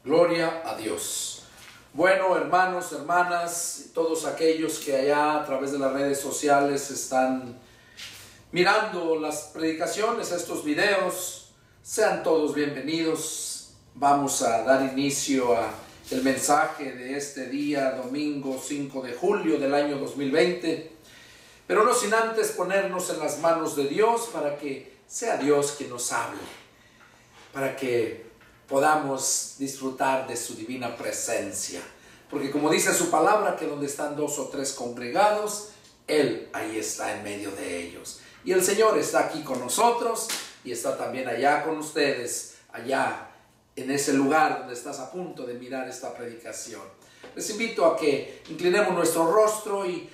Gloria a Dios. Bueno, hermanos, hermanas, todos aquellos que allá a través de las redes sociales están mirando las predicaciones, estos videos, sean todos bienvenidos. Vamos a dar inicio a el mensaje de este día, domingo 5 de julio del año 2020. Pero no sin antes ponernos en las manos de Dios para que sea Dios quien nos hable, para que podamos disfrutar de su divina presencia. Porque como dice su palabra, que donde están dos o tres congregados, Él ahí está en medio de ellos. Y el Señor está aquí con nosotros y está también allá con ustedes, allá en ese lugar donde estás a punto de mirar esta predicación. Les invito a que inclinemos nuestro rostro y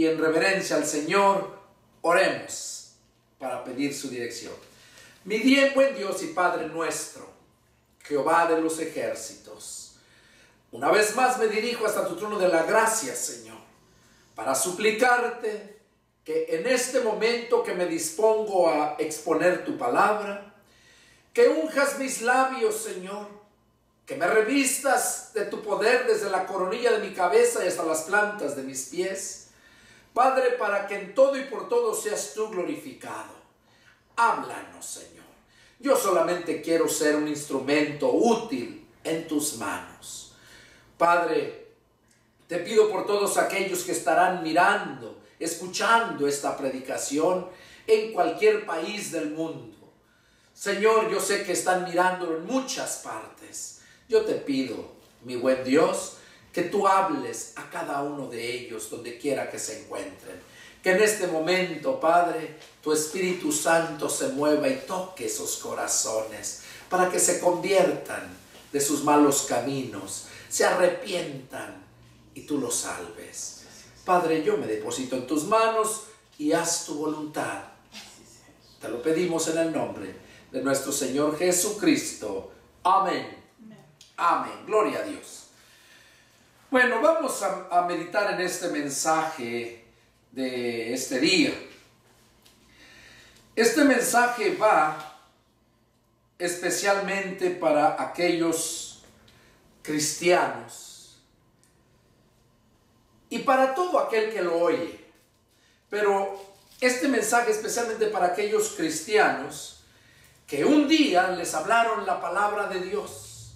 en reverencia al Señor oremos para pedir su dirección. Mi bien, buen Dios y Padre nuestro, Jehová de los ejércitos, una vez más me dirijo hasta tu trono de la gracia, Señor, para suplicarte que en este momento que me dispongo a exponer tu palabra, que unjas mis labios, Señor, que me revistas de tu poder desde la coronilla de mi cabeza y hasta las plantas de mis pies, Padre, para que en todo y por todo seas tú glorificado. Háblanos, Señor. Yo solamente quiero ser un instrumento útil en tus manos. Padre, te pido por todos aquellos que estarán mirando, escuchando esta predicación en cualquier país del mundo. Señor, yo sé que están mirándolo en muchas partes. Yo te pido, mi buen Dios, que tú hables a cada uno de ellos donde quiera que se encuentren. Que en este momento, Padre, tu Espíritu Santo se mueva y toque esos corazones para que se conviertan de sus malos caminos, se arrepientan y tú los salves. Padre, yo me deposito en tus manos y haz tu voluntad. Te lo pedimos en el nombre de nuestro Señor Jesucristo. Amén. Amén. Gloria a Dios. Bueno, vamos a meditar en este mensaje de este día. Este mensaje va especialmente para aquellos cristianos y para todo aquel que lo oye, pero este mensaje especialmente para aquellos cristianos que un día les hablaron la palabra de Dios,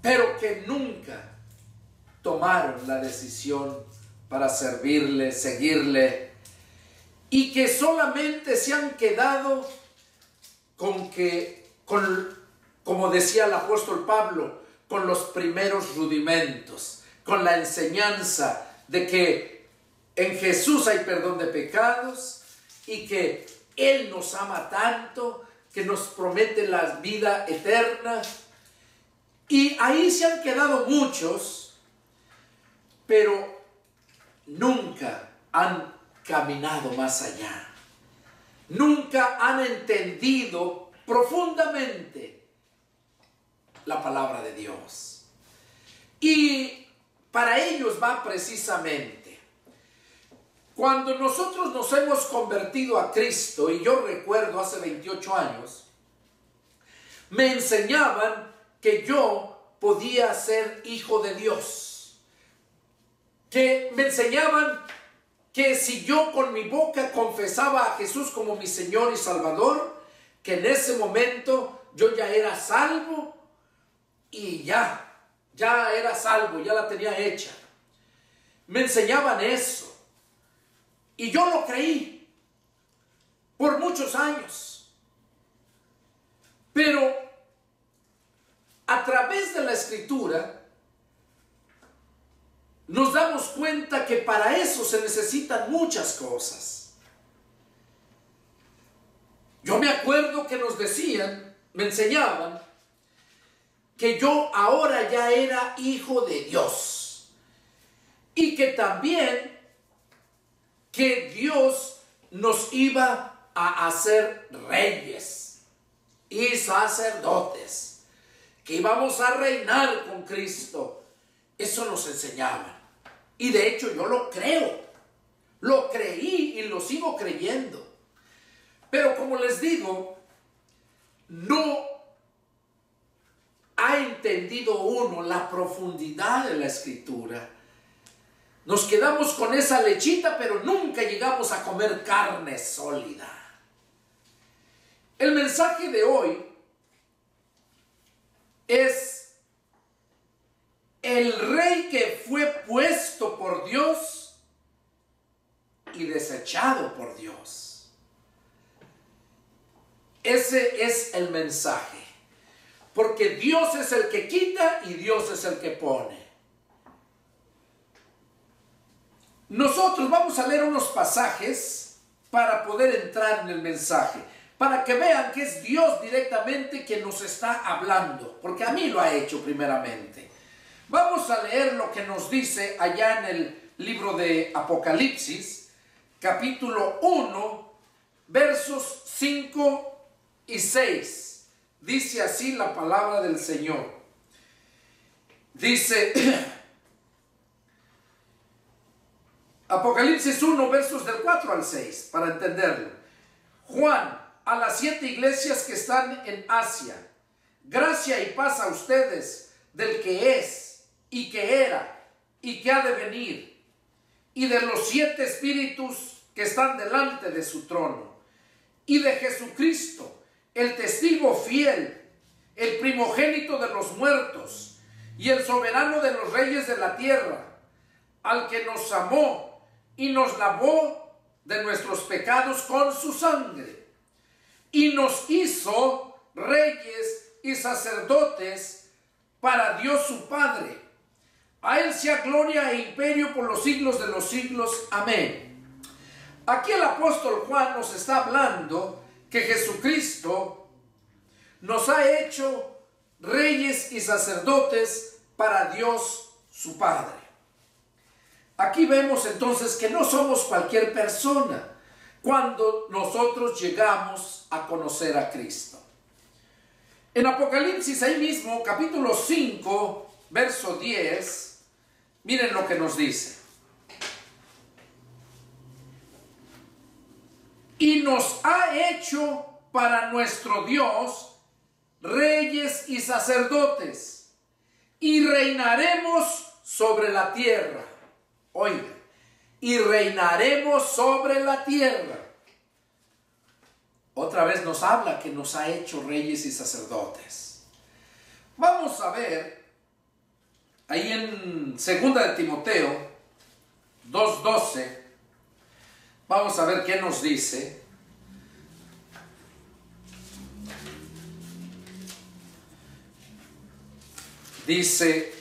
pero que nunca tomaron la decisión para servirle, seguirle, y que solamente se han quedado como decía el apóstol Pablo, con los primeros rudimentos, con la enseñanza de que en Jesús hay perdón de pecados y que Él nos ama tanto, que nos promete la vida eterna. Y ahí se han quedado muchos, pero nunca han caminado más allá. Nunca han entendido profundamente la palabra de Dios. Y para ellos va precisamente cuando nosotros nos hemos convertido a Cristo. Y yo recuerdo hace 28 años, me enseñaban que yo podía ser hijo de Dios. Que me enseñaban que si yo con mi boca confesaba a Jesús como mi Señor y Salvador, que en ese momento yo ya era salvo y ya era salvo, ya la tenía hecha. Me enseñaban eso y yo lo creí por muchos años. Pero a través de la Escritura nos damos cuenta que para eso se necesitan muchas cosas. Yo me acuerdo que nos decían, me enseñaban, que yo ahora ya era hijo de Dios. Y que también que Dios nos iba a hacer reyes y sacerdotes, que íbamos a reinar con Cristo. Eso nos enseñaban. Y de hecho yo lo creo. Lo creí y lo sigo creyendo. Pero como les digo, no hay entendido uno la profundidad de la Escritura, nos quedamos con esa lechita, pero nunca llegamos a comer carne sólida. El mensaje de hoy es el rey que fue puesto por Dios y desechado por Dios. Ese es el mensaje. Porque Dios es el que quita y Dios es el que pone. Nosotros vamos a leer unos pasajes para poder entrar en el mensaje, para que vean que es Dios directamente quien nos está hablando, porque a mí lo ha hecho primeramente. Vamos a leer lo que nos dice allá en el libro de Apocalipsis, capítulo 1, versos 5 y 6. Dice así la palabra del Señor. Dice Apocalipsis 1, versos del 4 al 6, para entenderlo. Juan, a las 7 iglesias que están en Asia, gracia y paz a ustedes del que es, y que era, y que ha de venir, y de los 7 espíritus que están delante de su trono, y de Jesucristo, el testigo fiel, el primogénito de los muertos, y el soberano de los reyes de la tierra, al que nos amó y nos lavó de nuestros pecados con su sangre, y nos hizo reyes y sacerdotes para Dios su Padre. A él sea gloria e imperio por los siglos de los siglos. Amén. Aquí el apóstol Juan nos está hablando que Jesucristo nos ha hecho reyes y sacerdotes para Dios su Padre. Aquí vemos entonces que no somos cualquier persona cuando nosotros llegamos a conocer a Cristo. En Apocalipsis, ahí mismo, capítulo 5, verso 10, miren lo que nos dice. Y nos ha hecho para nuestro Dios reyes y sacerdotes, y reinaremos sobre la tierra. Oiga, y reinaremos sobre la tierra. Otra vez nos habla que nos ha hecho reyes y sacerdotes. Vamos a ver, ahí en 2 de Timoteo 2:12, vamos a ver qué nos dice. Dice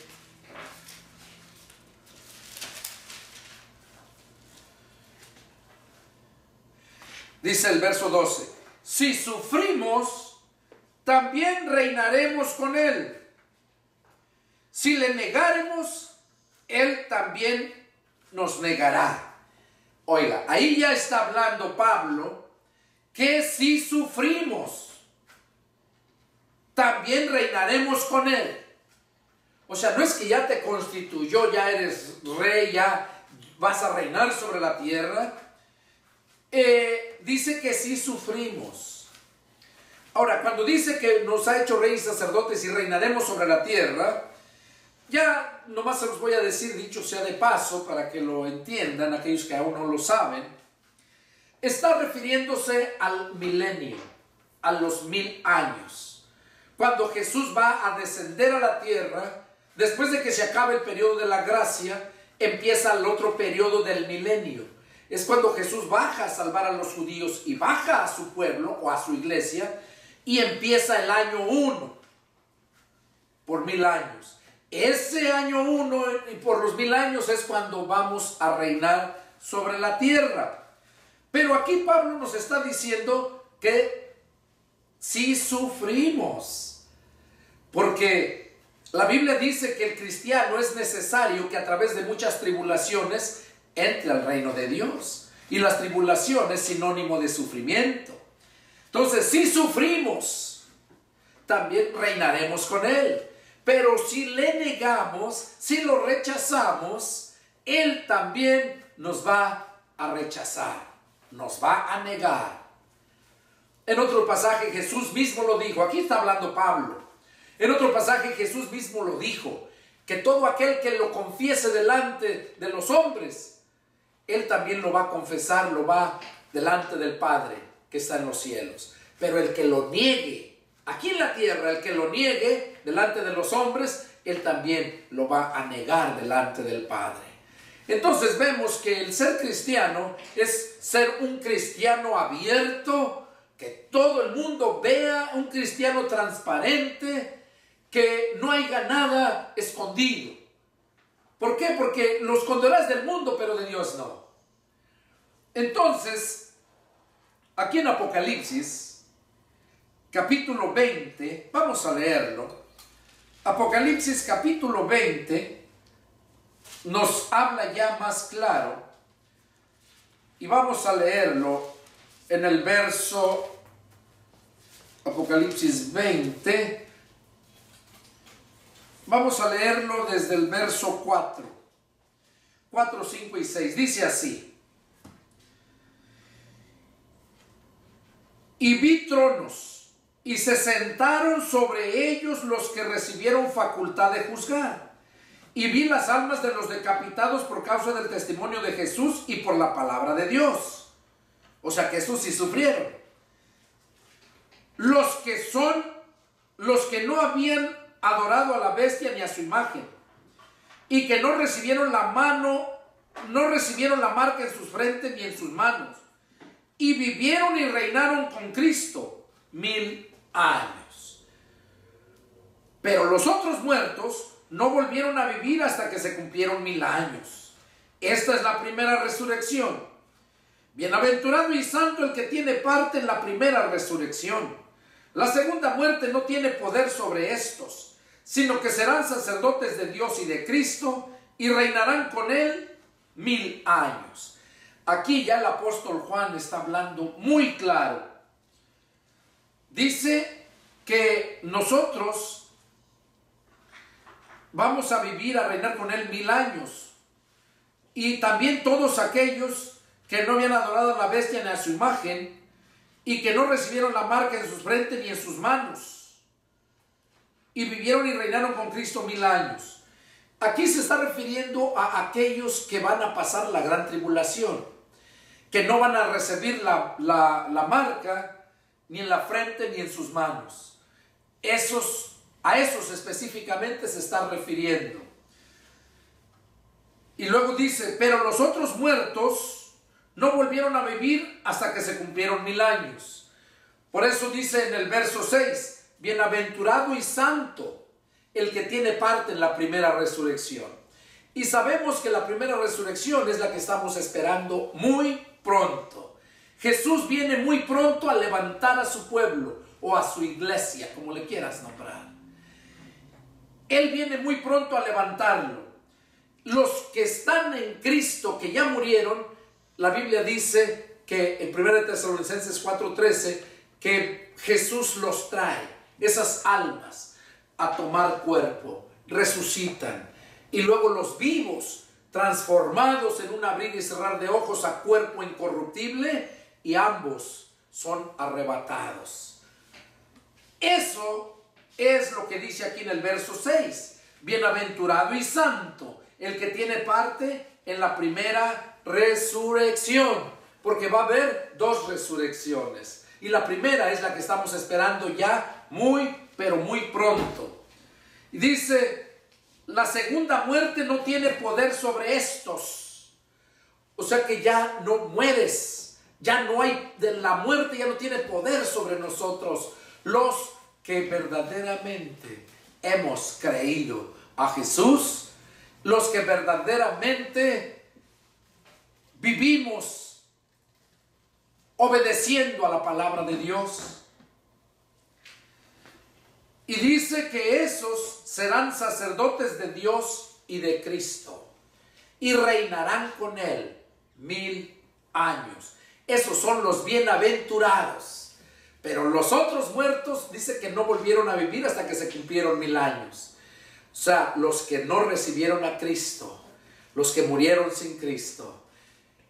el verso 12, si sufrimos, también reinaremos con él. Si le negáremos, él también nos negará. Oiga, ahí ya está hablando Pablo que si sufrimos, también reinaremos con él. O sea, no es que ya te constituyó, ya eres rey, ya vas a reinar sobre la tierra. Dice que sí sufrimos. Ahora, cuando dice que nos ha hecho reyes y sacerdotes y reinaremos sobre la tierra, ya nomás se los voy a decir, dicho sea de paso, para que lo entiendan aquellos que aún no lo saben. Está refiriéndose al milenio, a los 1000 años. Cuando Jesús va a descender a la tierra, después de que se acabe el periodo de la gracia, empieza el otro periodo del milenio. Es cuando Jesús baja a salvar a los judíos y baja a su pueblo o a su iglesia, y empieza el año 1 por 1000 años. Ese año 1 y por los 1000 años es cuando vamos a reinar sobre la tierra. Pero aquí Pablo nos está diciendo que sí sufrimos, porque la Biblia dice que el cristiano es necesario que a través de muchas tribulaciones entre al reino de Dios. Y las tribulaciones es sinónimo de sufrimiento. Entonces, si sufrimos, también reinaremos con él. Pero si le negamos, si lo rechazamos, él también nos va a rechazar, nos va a negar. En otro pasaje Jesús mismo lo dijo, aquí está hablando Pablo. En otro pasaje Jesús mismo lo dijo, que todo aquel que lo confiese delante de los hombres, Él también lo va a confesar, lo va delante del Padre que está en los cielos. Pero el que lo niegue, aquí en la tierra, el que lo niegue delante de los hombres, Él también lo va a negar delante del Padre. Entonces vemos que el ser cristiano es ser un cristiano abierto, que todo el mundo vea, un cristiano transparente, que no haya nada escondido. ¿Por qué? Porque lo esconderás del mundo, pero de Dios no. Entonces, aquí en Apocalipsis, capítulo 20, vamos a leerlo. Apocalipsis capítulo 20 nos habla ya más claro, y vamos a leerlo en el verso, Apocalipsis 20, vamos a leerlo desde el verso 4, 5 y 6, dice así: y vi tronos, y se sentaron sobre ellos los que recibieron facultad de juzgar. Y vi las almas de los decapitados por causa del testimonio de Jesús y por la palabra de Dios. O sea que estos sí sufrieron. Los que no habían adorado a la bestia ni a su imagen, y que no recibieron la marca en sus frentes ni en sus manos, y vivieron y reinaron con Cristo 1000 años. Pero los otros muertos no volvieron a vivir hasta que se cumplieron 1000 años. Esta es la primera resurrección. Bienaventurado y santo el que tiene parte en la primera resurrección. La segunda muerte no tiene poder sobre estos, sino que serán sacerdotes de Dios y de Cristo y reinarán con Él 1000 años. Aquí ya el apóstol Juan está hablando muy claro. Dice que nosotros vamos a vivir, a reinar con Él 1000 años. Y también todos aquellos que no habían adorado a la bestia ni a su imagen y que no recibieron la marca en sus frentes ni en sus manos, y vivieron y reinaron con Cristo 1000 años. Aquí se está refiriendo a aquellos que van a pasar la gran tribulación, que no van a recibir la marca ni en la frente ni en sus manos. A esos específicamente se está refiriendo. Y luego dice, pero los otros muertos no volvieron a vivir hasta que se cumplieron 1000 años. Por eso dice en el verso 6, bienaventurado y santo el que tiene parte en la primera resurrección. Y sabemos que la primera resurrección es la que estamos esperando muy pronto. Jesús viene muy pronto a levantar a su pueblo o a su iglesia, como le quieras nombrar. Él viene muy pronto a levantarlo. Los que están en Cristo, que ya murieron, la Biblia dice que en 1 Tesalonicenses 4:13, que Jesús los trae, esas almas, a tomar cuerpo, resucitan. Y luego los vivos, transformados en un abrir y cerrar de ojos a cuerpo incorruptible, y ambos son arrebatados. Eso es lo que dice aquí en el verso 6. Bienaventurado y santo el que tiene parte en la primera resurrección, porque va a haber dos resurrecciones, y la primera es la que estamos esperando ya muy, pero muy pronto. Y dice, la segunda muerte no tiene poder sobre estos. O sea que ya no mueres, ya no hay, de la muerte ya no tiene poder sobre nosotros, los que verdaderamente hemos creído a Jesús, los que verdaderamente vivimos obedeciendo a la palabra de Dios. Y dice que esos serán sacerdotes de Dios y de Cristo y reinarán con Él 1000 años. Esos son los bienaventurados. Pero los otros muertos dice que no volvieron a vivir hasta que se cumplieron 1000 años. O sea, los que no recibieron a Cristo, los que murieron sin Cristo,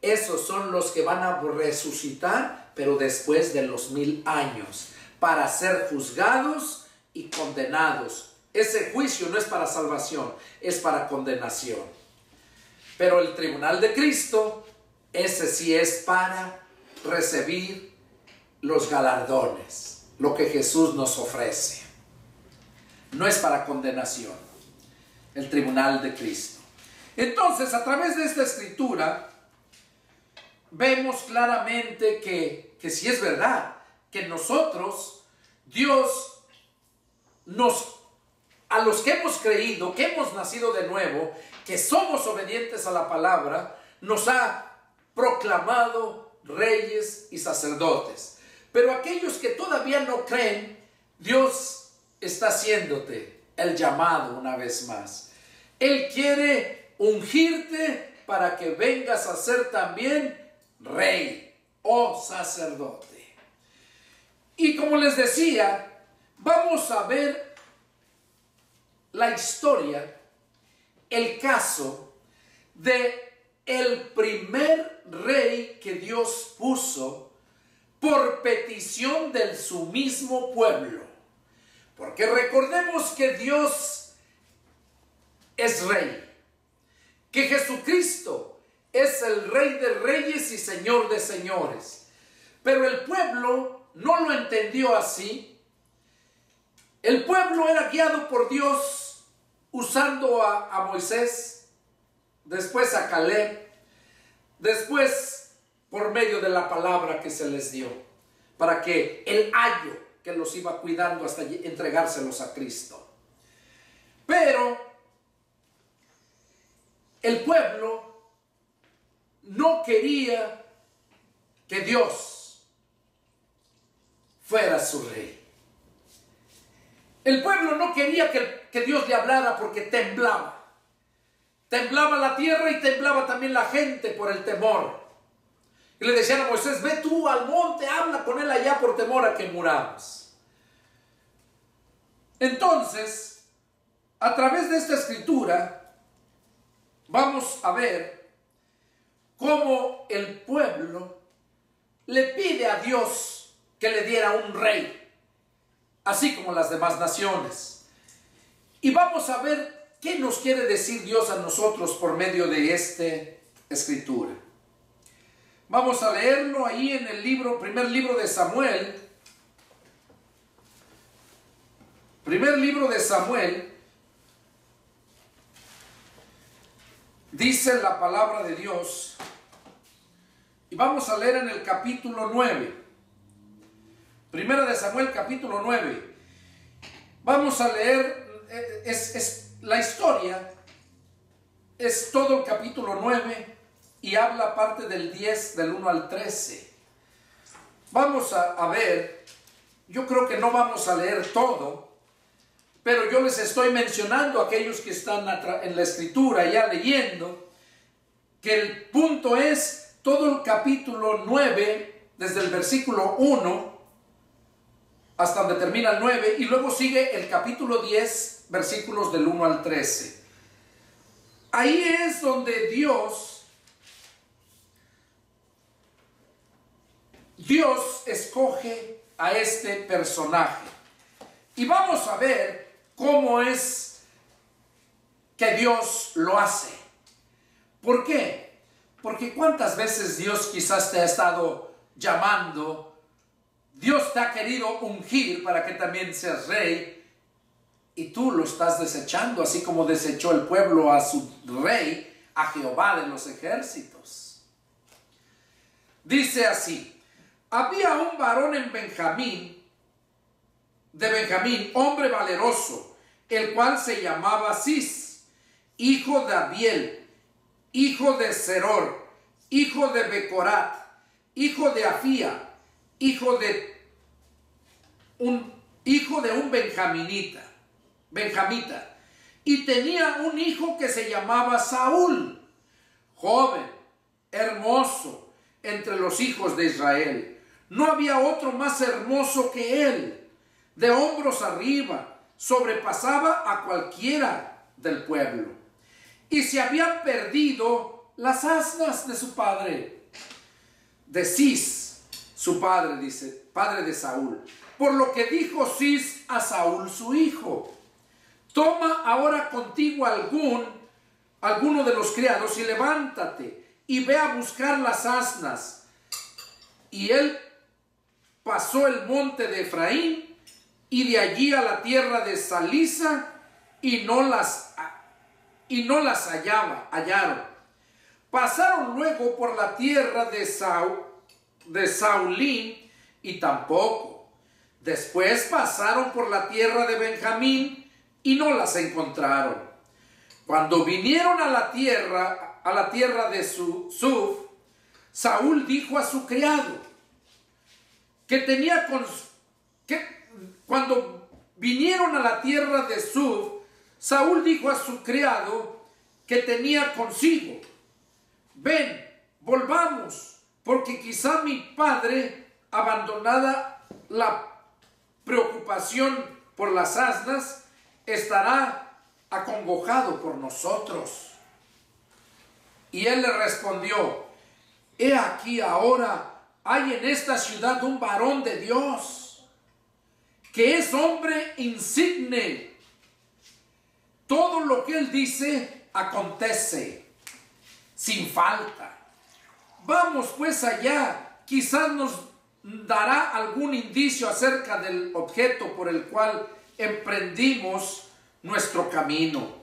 esos son los que van a resucitar, pero después de los 1000 años, para ser juzgados y condenados. Ese juicio no es para salvación, es para condenación. Pero el tribunal de Cristo, ese sí es para recibir los galardones, lo que Jesús nos ofrece. No es para condenación, el tribunal de Cristo. Entonces, a través de esta escritura, vemos claramente que si es verdad, que nosotros, Dios a los que hemos creído, que hemos nacido de nuevo, que somos obedientes a la palabra, nos ha proclamado reyes y sacerdotes. Pero aquellos que todavía no creen, Dios está haciéndote el llamado una vez más. Él quiere ungirte para que vengas a ser también rey o sacerdote. Y como les decía, vamos a ver la historia, el caso de el primer rey que Dios puso por petición de su mismo pueblo. Porque recordemos que Dios es rey, que Jesucristo es el Rey de reyes y Señor de señores. Pero el pueblo no lo entendió así. El pueblo era guiado por Dios usando a Moisés, después a Caleb, después por medio de la palabra que se les dio, para que el ayo que los iba cuidando hasta entregárselos a Cristo. Pero el pueblo no quería que Dios fuera su rey. El pueblo no quería que Dios le hablara porque temblaba. Temblaba la tierra y temblaba también la gente por el temor. Y le decían a Moisés: ve tú al monte, habla con él allá por temor a que muramos. Entonces, a través de esta escritura, vamos a ver cómo el pueblo le pide a Dios que le diera un rey, así como las demás naciones. Y vamos a ver qué nos quiere decir Dios a nosotros por medio de esta escritura. Vamos a leerlo ahí en el primer libro de Samuel. Primer libro de Samuel. Dice la palabra de Dios. Y vamos a leer en el capítulo 9. Primera de Samuel, capítulo 9. Vamos a leer, la historia, es todo el capítulo 9 y habla parte del 10, del 1 al 13. Vamos a ver, yo creo que no vamos a leer todo, pero yo les estoy mencionando a aquellos que están en la escritura ya leyendo, que el punto es todo el capítulo 9, desde el versículo 1 hasta donde termina el 9, y luego sigue el capítulo 10, versículos del 1 al 13. Ahí es donde Dios escoge a este personaje. Y vamos a ver cómo es que Dios lo hace. ¿Por qué? Porque cuántas veces Dios quizás te ha estado llamando, Dios te ha querido ungir para que también seas rey, y tú lo estás desechando, así como desechó el pueblo a su rey, a Jehová de los ejércitos. Dice así: había un varón en Benjamín, hombre valeroso, el cual se llamaba Cis, hijo de Abiel, hijo de Seror, hijo de Becorat, hijo de Afía, hijo de un benjamita, y tenía un hijo que se llamaba Saúl, joven, hermoso entre los hijos de Israel. No había otro más hermoso que él, de hombros arriba, sobrepasaba a cualquiera del pueblo. Y se habían perdido las asnas de su padre, de Cis, su padre, dice, padre de Saúl. por lo que dijo Cis a Saúl su hijo: toma ahora contigo alguno de los criados y levántate y ve a buscar las asnas. Y él pasó el monte de Efraín y de allí a la tierra de Salisa y no las hallaron. Pasaron luego por la tierra de Saulín y tampoco. Después pasaron por la tierra de Benjamín y no las encontraron. Cuando vinieron a la tierra de Suf, Saúl dijo a su criado cuando vinieron a la tierra de Suf, Saúl dijo a su criado que tenía consigo: ven, volvamos, porque quizá mi padre, abandonada la preocupación por las asnas, estará acongojado por nosotros. Y él le respondió: he aquí ahora hay en esta ciudad un varón de Dios, que es hombre insigne. Todo lo que él dice acontece sin falta. Vamos pues allá, quizás nos dará algún indicio acerca del objeto por el cual emprendimos nuestro camino.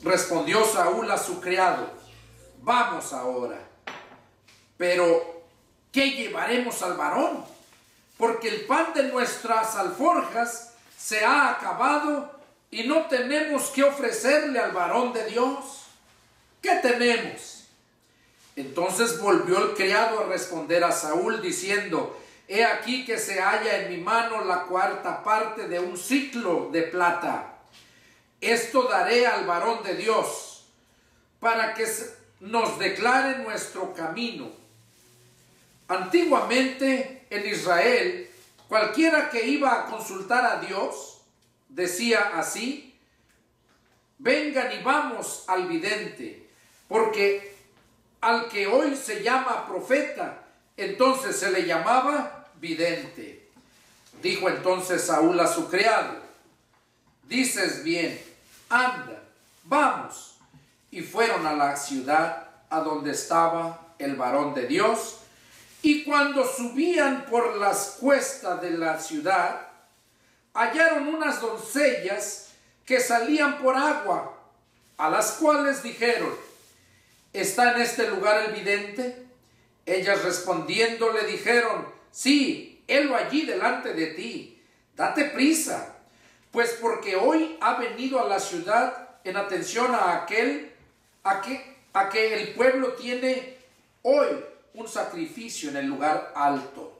Respondió Saúl a su criado: vamos ahora. Pero ¿qué llevaremos al varón? Porque el pan de nuestras alforjas se ha acabado y no tenemos que ofrecerle al varón de Dios. ¿Qué tenemos? Entonces volvió el criado a responder a Saúl diciendo: he aquí que se halla en mi mano la cuarta parte de un siclo de plata. Esto daré al varón de Dios para que nos declare nuestro camino. Antiguamente en Israel, cualquiera que iba a consultar a Dios decía así: vengan y vamos al vidente, porque al que hoy se llama profeta, entonces se le llamaba vidente. Dijo entonces Saúl a su criado: dices bien, anda, vamos. Y fueron a la ciudad a donde estaba el varón de Dios. Y cuando subían por las cuestas de la ciudad, hallaron unas doncellas que salían por agua, a las cuales dijeron: ¿está en este lugar el vidente? Ellas respondiendo le dijeron: sí, helo allí delante de ti. Date prisa, pues porque hoy ha venido a la ciudad en atención a que el pueblo tiene hoy un sacrificio en el lugar alto.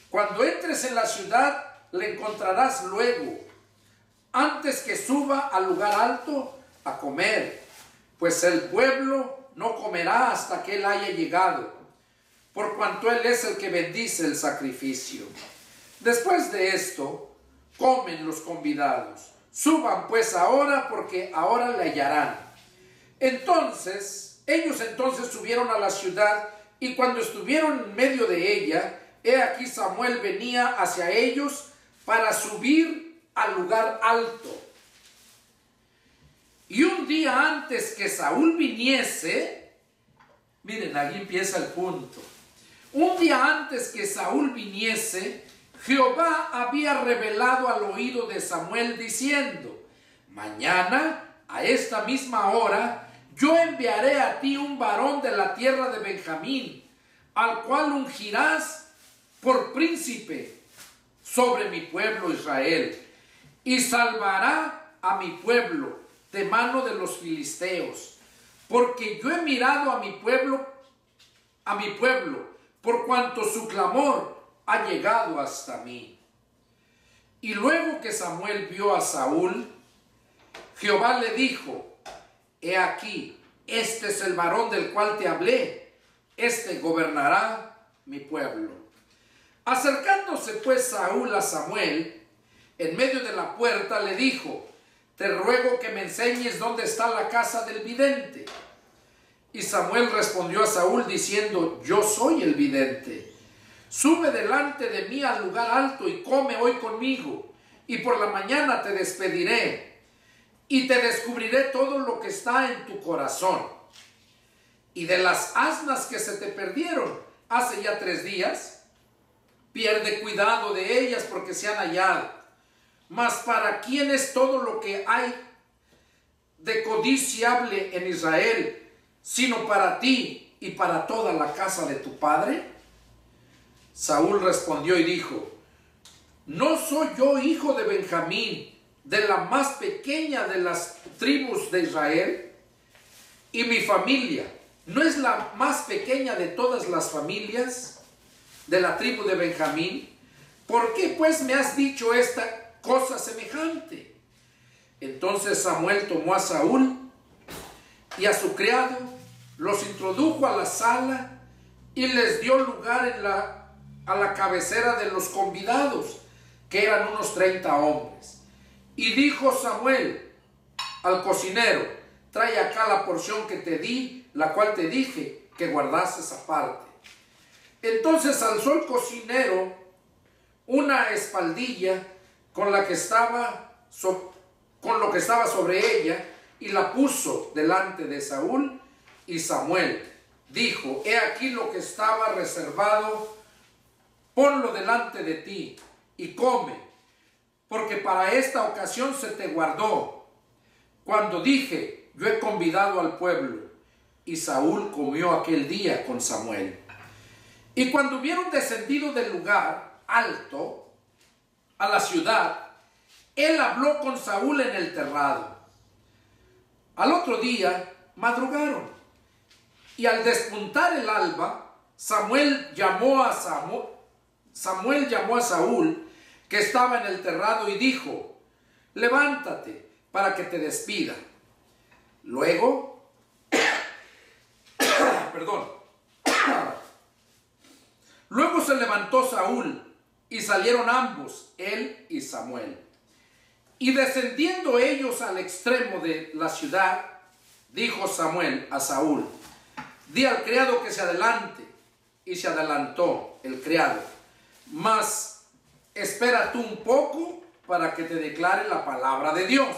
Cuando entres en la ciudad, le encontrarás luego, antes que suba al lugar alto a comer, pues el pueblo no comerá hasta que él haya llegado, por cuanto él es el que bendice el sacrificio. Después de esto, comen los convidados. Suban pues ahora, porque ahora le hallarán. Ellos entonces subieron a la ciudad, y cuando estuvieron en medio de ella, he aquí Samuel venía hacia ellos para subir al lugar alto. Y un día antes que Saúl viniese, miren, aquí empieza el punto. Un día antes que Saúl viniese, Jehová había revelado al oído de Samuel diciendo: mañana a esta misma hora yo enviaré a ti un varón de la tierra de Benjamín, al cual ungirás por príncipe sobre mi pueblo Israel, y salvará a mi pueblo de mano de los filisteos, porque yo he mirado a mi pueblo, por cuanto su clamor ha llegado hasta mí. Y luego que Samuel vio a Saúl, Jehová le dijo: he aquí, este es el varón del cual te hablé, este gobernará mi pueblo. Acercándose pues Saúl a Samuel, en medio de la puerta le dijo: te ruego que me enseñes dónde está la casa del vidente. Y Samuel respondió a Saúl diciendo: yo soy el vidente. sube delante de mí al lugar alto y come hoy conmigo, y por la mañana te despediré y te descubriré todo lo que está en tu corazón. Y de las asnas que se te perdieron hace ya 3 días, pierde cuidado de ellas porque se han hallado. Mas ¿para quién es todo lo que hay de codiciable en Israel, sino para ti y para toda la casa de tu padre? Saúl respondió y dijo: ¿no soy yo hijo de Benjamín, de la más pequeña de las tribus de Israel? Y mi familia, ¿no es la más pequeña de todas las familias de la tribu de Benjamín? ¿Por qué pues me has dicho esta cosa semejante? Entonces Samuel tomó a Saúl y a su criado, los introdujo a la sala y les dio lugar a la cabecera de los convidados, que eran unos 30 hombres. Y dijo Samuel al cocinero: trae acá la porción que te di, la cual te dije que guardases aparte. Entonces alzó el cocinero una espaldilla con lo que estaba sobre ella, y la puso delante de Saúl. Y Samuel dijo: he aquí lo que estaba reservado, ponlo delante de ti y come, porque para esta ocasión se te guardó, cuando dije: yo he convidado al pueblo. Y Saúl comió aquel día con Samuel. Y cuando hubieron descendido del lugar alto a la ciudad, él habló con Saúl en el terrado. Al otro día madrugaron, y al despuntar el alba, Samuel llamó a Saúl, que estaba en el terrado, y dijo: levántate para que te despida. Luego, Luego se levantó Saúl, y salieron ambos, él y Samuel. Y descendiendo ellos al extremo de la ciudad, dijo Samuel a Saúl: di al criado que se adelante. Y se adelantó el criado. Mas espera tú un poco para que te declare la palabra de Dios.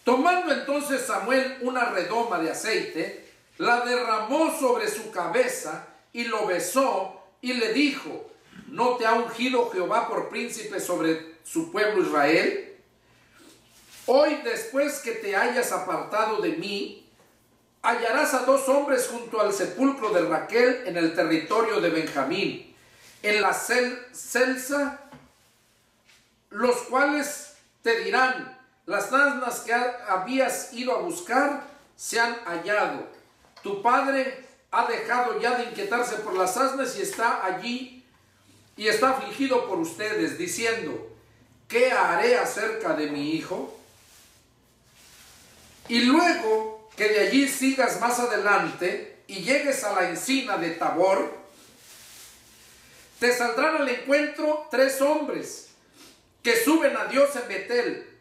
Tomando entonces Samuel una redoma de aceite, la derramó sobre su cabeza y lo besó y le dijo: ¿no te ha ungido Jehová por príncipe sobre su pueblo Israel? Hoy, después que te hayas apartado de mí, hallarás a 2 hombres junto al sepulcro de Raquel en el territorio de Benjamín, en la celsa, los cuales te dirán: las asnas que habías ido a buscar se han hallado. Tu padre ha dejado ya de inquietarse por las asnas y está allí y está afligido por ustedes, diciendo: ¿qué haré acerca de mi hijo? Y luego que de allí sigas más adelante y llegues a la encina de Tabor, te saldrán al encuentro 3 hombres que suben a Dios en Betel,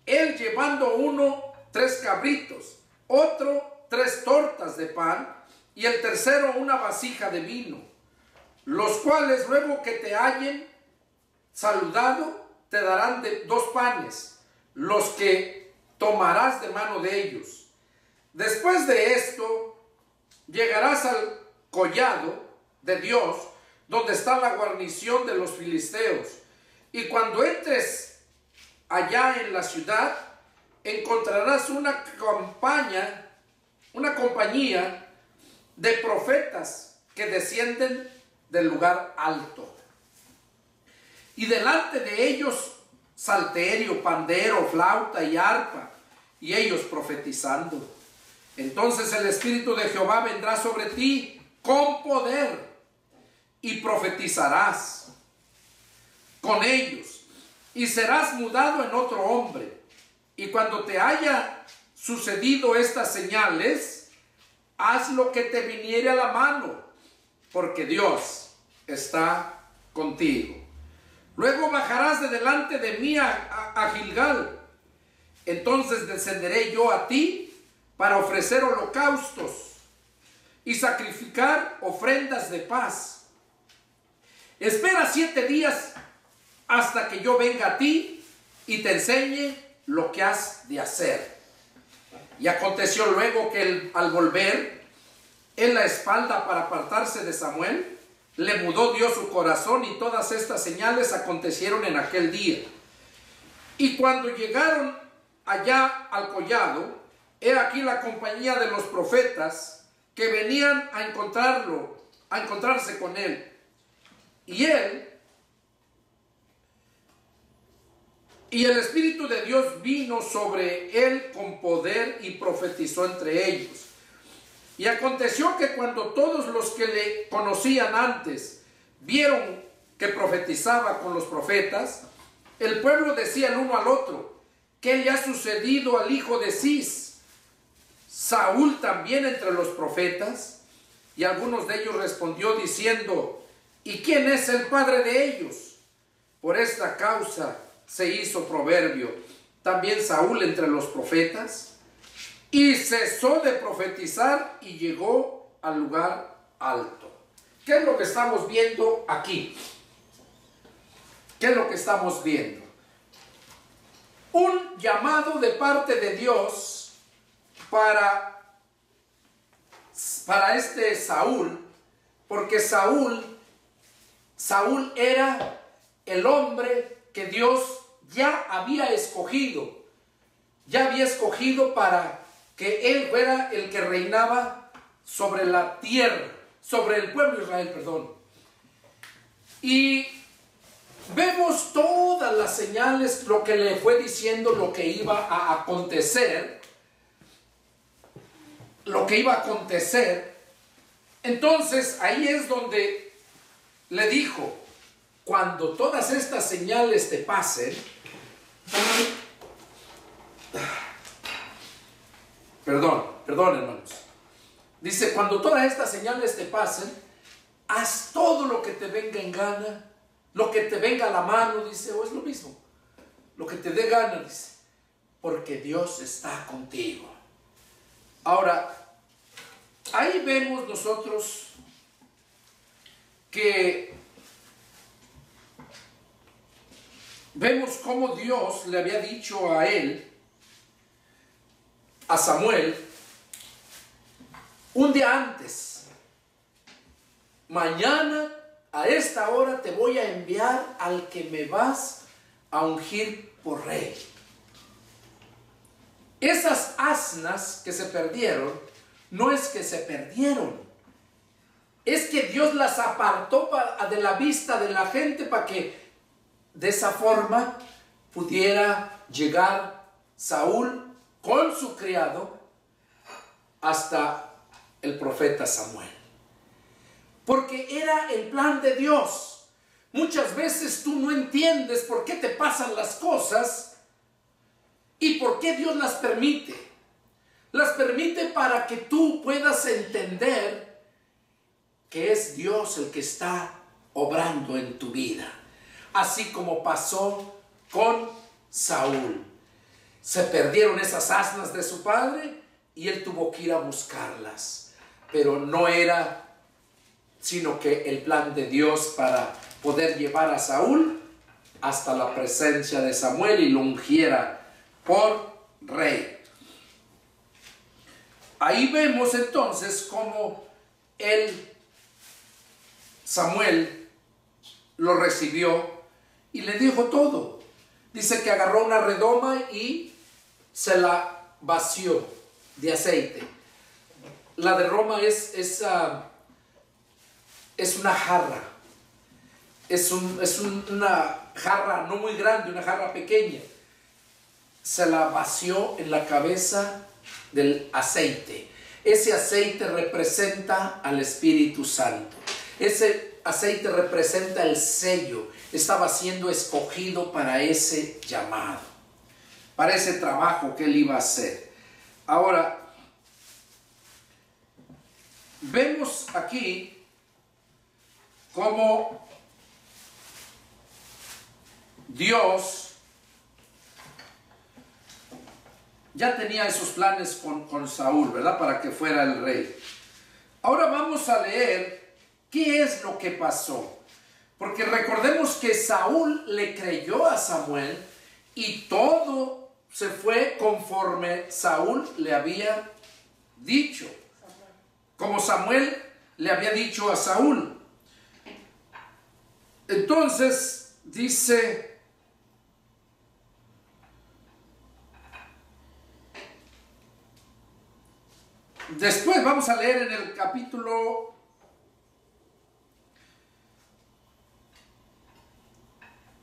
él llevando uno 3 cabritos, otro 3 tortas de pan, y el tercero una vasija de vino, los cuales luego que te hayan saludado te darán 2 panes, los que tomarás de mano de ellos. Después de esto llegarás al collado de Dios, donde está la guarnición de los filisteos, y cuando entres allá en la ciudad, encontrarás una compañía de profetas que descienden del lugar alto. Y delante de ellos salterio, pandero, flauta y arpa, y ellos profetizando. Entonces el Espíritu de Jehová vendrá sobre ti con poder, y profetizarás con ellos, y serás mudado en otro hombre. Y cuando te haya sucedido estas señales, haz lo que te viniere a la mano, porque Dios está contigo. Luego bajarás de delante de mí a Gilgal. Entonces descenderé yo a ti para ofrecer holocaustos y sacrificar ofrendas de paz. Espera 7 días hasta que yo venga a ti y te enseñe lo que has de hacer. Y aconteció luego que él, al volver en la espalda para apartarse de Samuel, le mudó Dios su corazón, y todas estas señales acontecieron en aquel día. Y cuando llegaron allá al collado, he aquí la compañía de los profetas que venían a encontrarse con él. Y el Espíritu de Dios vino sobre él con poder y profetizó entre ellos. Y aconteció que cuando todos los que le conocían antes vieron que profetizaba con los profetas, el pueblo decía el uno al otro: ¿qué le ha sucedido al hijo de Cis? ¿Saúl también entre los profetas? Y algunos de ellos respondió diciendo: ¿y quién es el padre de ellos? Por esta causa se hizo proverbio: ¿también Saúl entre los profetas? Y cesó de profetizar y llegó al lugar alto. ¿Qué es lo que estamos viendo aquí? ¿Qué es lo que estamos viendo? Un llamado de parte de Dios para este Saúl, porque Saúl era el hombre que Dios ya había escogido para que él fuera el que reinaba sobre la tierra, sobre el pueblo de Israel, perdón. Y vemos todas las señales, lo que le fue diciendo, lo que iba a acontecer, Entonces ahí es donde le dijo: cuando todas estas señales te pasen, Perdón, hermanos. Dice: cuando todas estas señales te pasen, haz todo lo que te venga en gana, lo que te venga a la mano, dice, o es lo mismo, lo que te dé gana, dice, porque Dios está contigo. Ahora, ahí vemos nosotros vemos cómo Dios le había dicho a él, a Samuel, un día antes: mañana a esta hora te voy a enviar al que me vas a ungir por rey. Esas asnas que se perdieron, no es que se perdieron, es que Dios las apartó de la vista de la gente para que de esa forma pudiera llegar Saúl con su criado hasta el profeta Samuel. Porque era el plan de Dios. Muchas veces tú no entiendes por qué te pasan las cosas y por qué Dios las permite. Las permite para que tú puedas entender que es Dios el que está obrando en tu vida. Así como pasó con Saúl. Se perdieron esas asnas de su padre y él tuvo que ir a buscarlas. Pero no era sino que el plan de Dios para poder llevar a Saúl hasta la presencia de Samuel y lo ungiera por rey. Ahí vemos entonces cómo Samuel lo recibió y le dijo todo. Dice que agarró una redoma y se la vació de aceite. La de Roma es una jarra. Es una jarra no muy grande, una jarra pequeña. Se la vació en la cabeza del aceite. Ese aceite representa al Espíritu Santo. Ese aceite representa el sello. Estaba siendo escogido para ese llamado, para ese trabajo que él iba a hacer. Ahora, vemos aquí cómo Dios ya tenía esos planes con Saúl, ¿verdad? Para que fuera el rey. Ahora vamos a leer qué es lo que pasó. Porque recordemos que Saúl le creyó a Samuel y todo se fue conforme Saúl le había dicho. Como Samuel le había dicho a Saúl. Entonces dice: después vamos a leer en el capítulo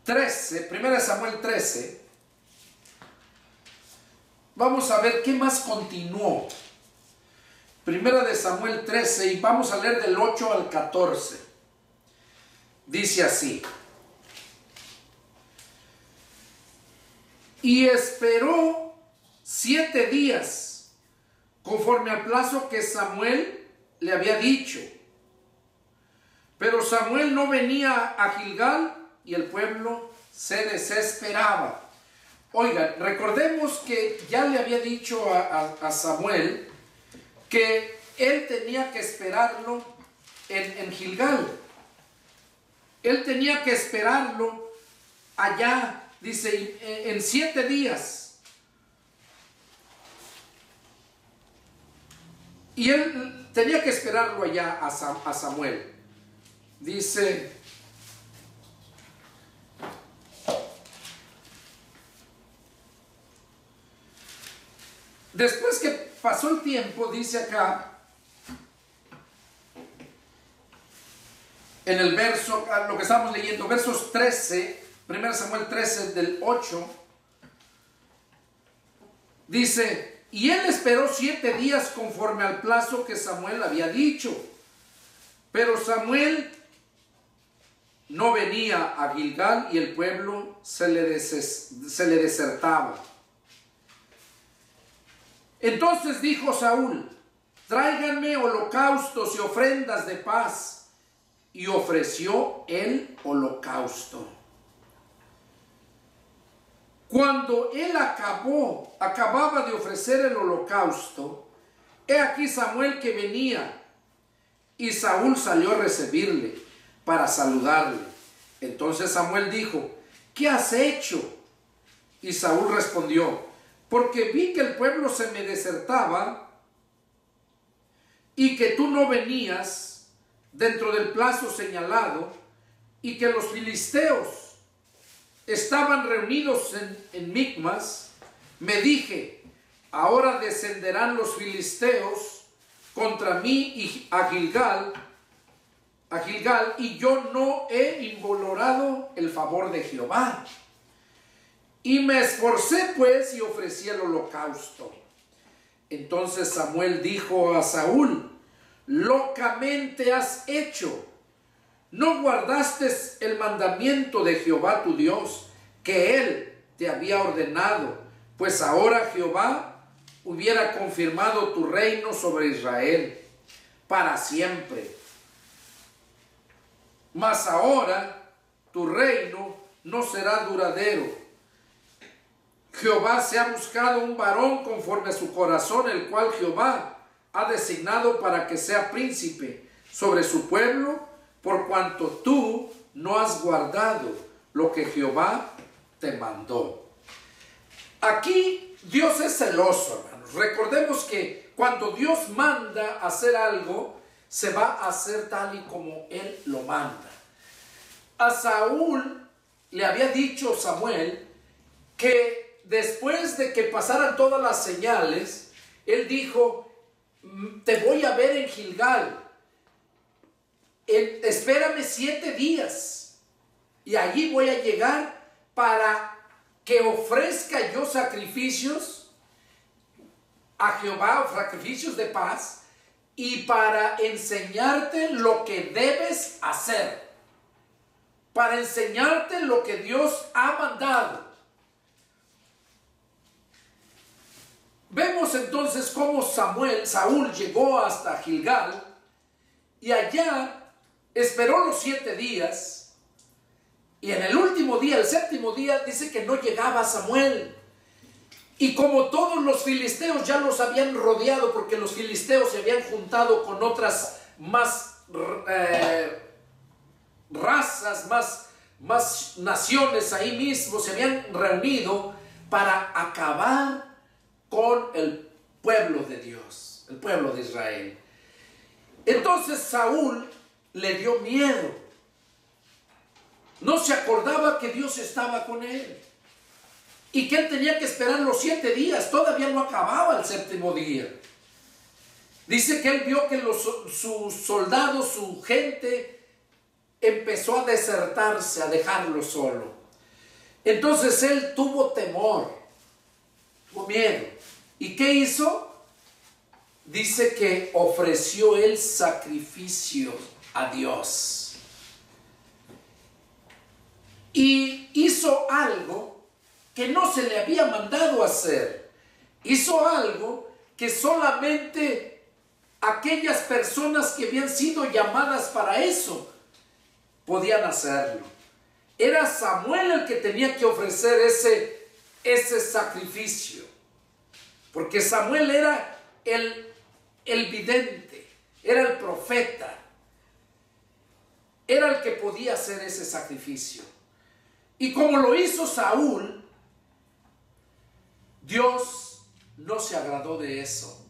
13, 1 Samuel 13. Vamos a ver qué más continuó. 1 Samuel 13, y vamos a leer del 8 al 14. Dice así: y esperó 7 días, conforme al plazo que Samuel le había dicho. Pero Samuel no venía a Gilgal y el pueblo se desesperaba. Oigan, recordemos que ya le había dicho a Samuel que él tenía que esperarlo en Gilgal. Él tenía que esperarlo allá, dice, en 7 días. Y él tenía que esperarlo allá a Samuel. Dice: después que pasó el tiempo, dice acá, en el verso, lo que estamos leyendo, versos 13, 1 Samuel 13, del 8, dice: y él esperó 7 días conforme al plazo que Samuel había dicho. Pero Samuel no venía a Gilgal y el pueblo se le desertaba. Entonces dijo Saúl: tráiganme holocaustos y ofrendas de paz. Y ofreció el holocausto. Cuando él acababa de ofrecer el holocausto, he aquí Samuel que venía, y Saúl salió a recibirle para saludarle. Entonces Samuel dijo: ¿qué has hecho? Y Saúl respondió: porque vi que el pueblo se me desertaba y que tú no venías dentro del plazo señalado, y que los filisteos estaban reunidos en Micmas. Me dije: ahora descenderán los filisteos contra mí y a Gilgal, y yo no he invalorado el favor de Jehová. Y me esforcé pues y ofrecí el holocausto. Entonces Samuel dijo a Saúl: locamente has hecho. No guardaste el mandamiento de Jehová tu Dios, que él te había ordenado, pues ahora Jehová hubiera confirmado tu reino sobre Israel para siempre. Mas ahora tu reino no será duradero. Jehová se ha buscado un varón conforme a su corazón, el cual Jehová ha designado para que sea príncipe sobre su pueblo, por cuanto tú no has guardado lo que Jehová te mandó. Aquí Dios es celoso, hermanos. Recordemos que cuando Dios manda hacer algo, se va a hacer tal y como Él lo manda. A Saúl le había dicho Samuel que después de que pasaran todas las señales, él dijo: te voy a ver en Gilgal, espérame 7 días y allí voy a llegar para que ofrezca yo sacrificios a Jehová, sacrificios de paz, y para enseñarte lo que debes hacer, para enseñarte lo que Dios ha mandado. Vemos entonces cómo Saúl llegó hasta Gilgal y allá esperó los 7 días, y en el último día, el 7º día, dice que no llegaba Samuel. Y como todos los filisteos ya los habían rodeado, porque los filisteos se habían juntado con otras más razas, más naciones ahí mismo, se habían reunido para acabar con el pueblo de Dios, el pueblo de Israel. Entonces Saúl le dio miedo. No se acordaba que Dios estaba con él y que él tenía que esperar los 7 días. Todavía no acababa el 7º día. Dice que él vio que sus soldados, su gente, empezó a desertarse, a dejarlo solo. Entonces él tuvo temor, tuvo miedo. ¿Y qué hizo? Dice que ofreció el sacrificio a Dios. Y hizo algo que no se le había mandado hacer. Hizo algo que solamente aquellas personas que habían sido llamadas para eso podían hacerlo. Era Samuel el que tenía que ofrecer ese sacrificio. Porque Samuel era el vidente, era el profeta, era el que podía hacer ese sacrificio. Y como lo hizo Saúl, Dios no se agradó de eso.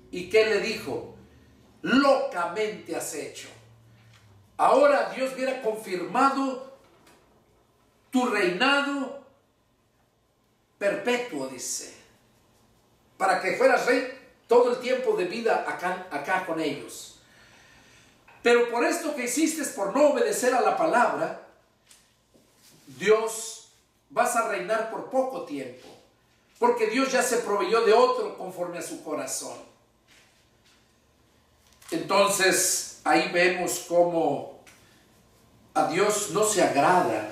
¿Y qué le dijo? Locamente has hecho. Ahora Dios hubiera confirmado tu reinado perpetuo, dice, para que fueras rey todo el tiempo de vida acá con ellos. Pero por esto que hiciste, por no obedecer a la palabra, Dios, vas a reinar por poco tiempo, porque Dios ya se proveyó de otro conforme a su corazón. Entonces ahí vemos cómo a Dios no se agrada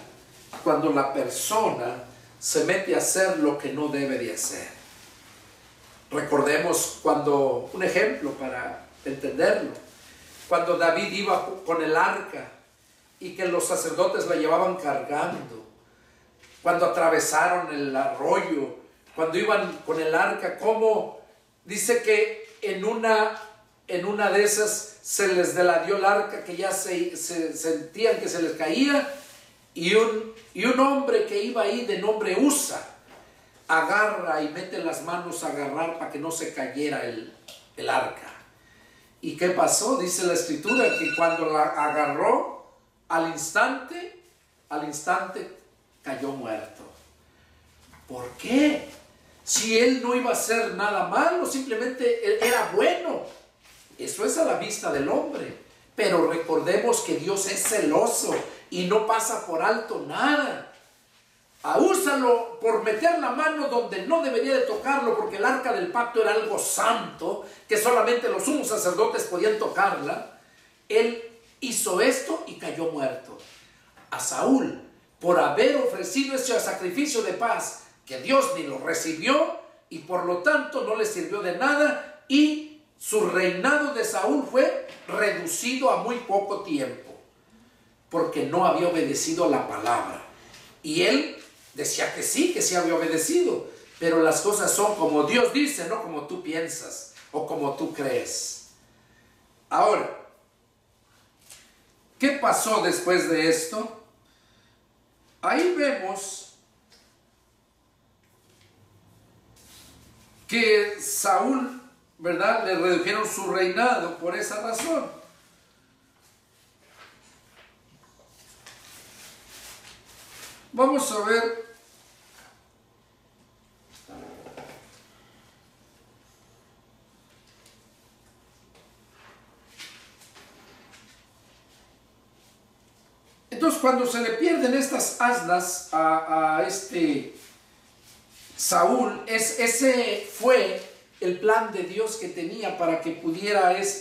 cuando la persona se mete a hacer lo que no debe de hacer. Recordemos cuando, un ejemplo para entenderlo, cuando David iba con el arca y que los sacerdotes la llevaban cargando, cuando atravesaron el arroyo, cuando iban con el arca, como dice que en una de esas se les deladió el arca, que ya se sentían que se les caía, y un hombre que iba ahí de nombre Usa agarra y mete las manos a agarrar para que no se cayera el arca. ¿Y qué pasó? Dice la escritura que cuando la agarró, al instante cayó muerto. ¿Por qué? Si él no iba a hacer nada malo, simplemente él era bueno. Eso es a la vista del hombre. Pero recordemos que Dios es celoso y no pasa por alto nada. Úsalo por meter la mano donde no debería de tocarlo, porque el arca del pacto era algo santo, que solamente los sumos sacerdotes podían tocarla. Él hizo esto y cayó muerto. A Saúl, por haber ofrecido ese sacrificio de paz, que Dios ni lo recibió y por lo tanto no le sirvió de nada, y su reinado de Saúl fue reducido a muy poco tiempo, porque no había obedecido la palabra. Y él decía que sí había obedecido, pero las cosas son como Dios dice, no como tú piensas o como tú crees. Ahora, ¿qué pasó después de esto? Ahí vemos que Saúl, ¿verdad?, le redujeron su reinado por esa razón. Vamos a ver entonces cuando se le pierden estas asnas a este Saúl, ese fue el plan de Dios que tenía para que pudiera él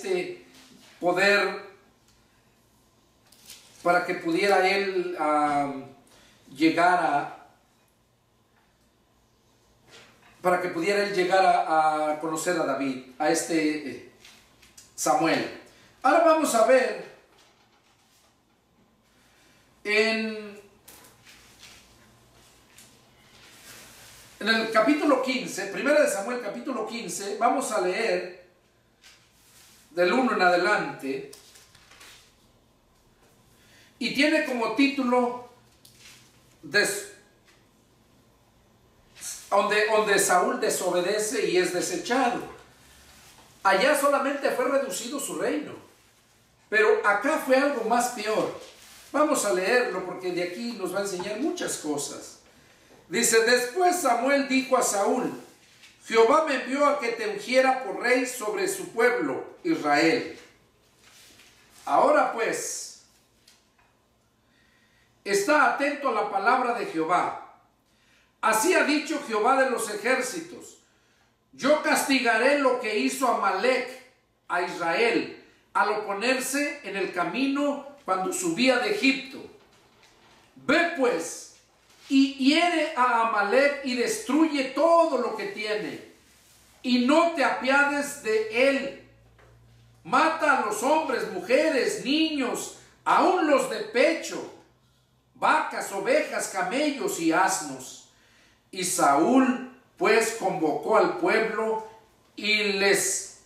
llegar a conocer a David, a Samuel. Ahora vamos a ver En el capítulo 15, primera de Samuel capítulo 15, vamos a leer del 1 en adelante, y tiene como título donde Saúl desobedece y es desechado. Allá solamente fue reducido su reino, pero acá fue algo más peor. Vamos a leerlo porque de aquí nos va a enseñar muchas cosas. Dice: después Samuel dijo a Saúl: Jehová me envió a que te ungiera por rey sobre su pueblo Israel. Ahora pues, está atento a la palabra de Jehová. Así ha dicho Jehová de los ejércitos: yo castigaré lo que hizo Amalec a Israel al oponerse en el camino cuando subía de Egipto. Ve pues y hiere a Amalec y destruye todo lo que tiene, y no te apiades de él. Mata a los hombres, mujeres, niños, aun los de pecho, vacas, ovejas, camellos y asnos. Y Saúl pues convocó al pueblo y les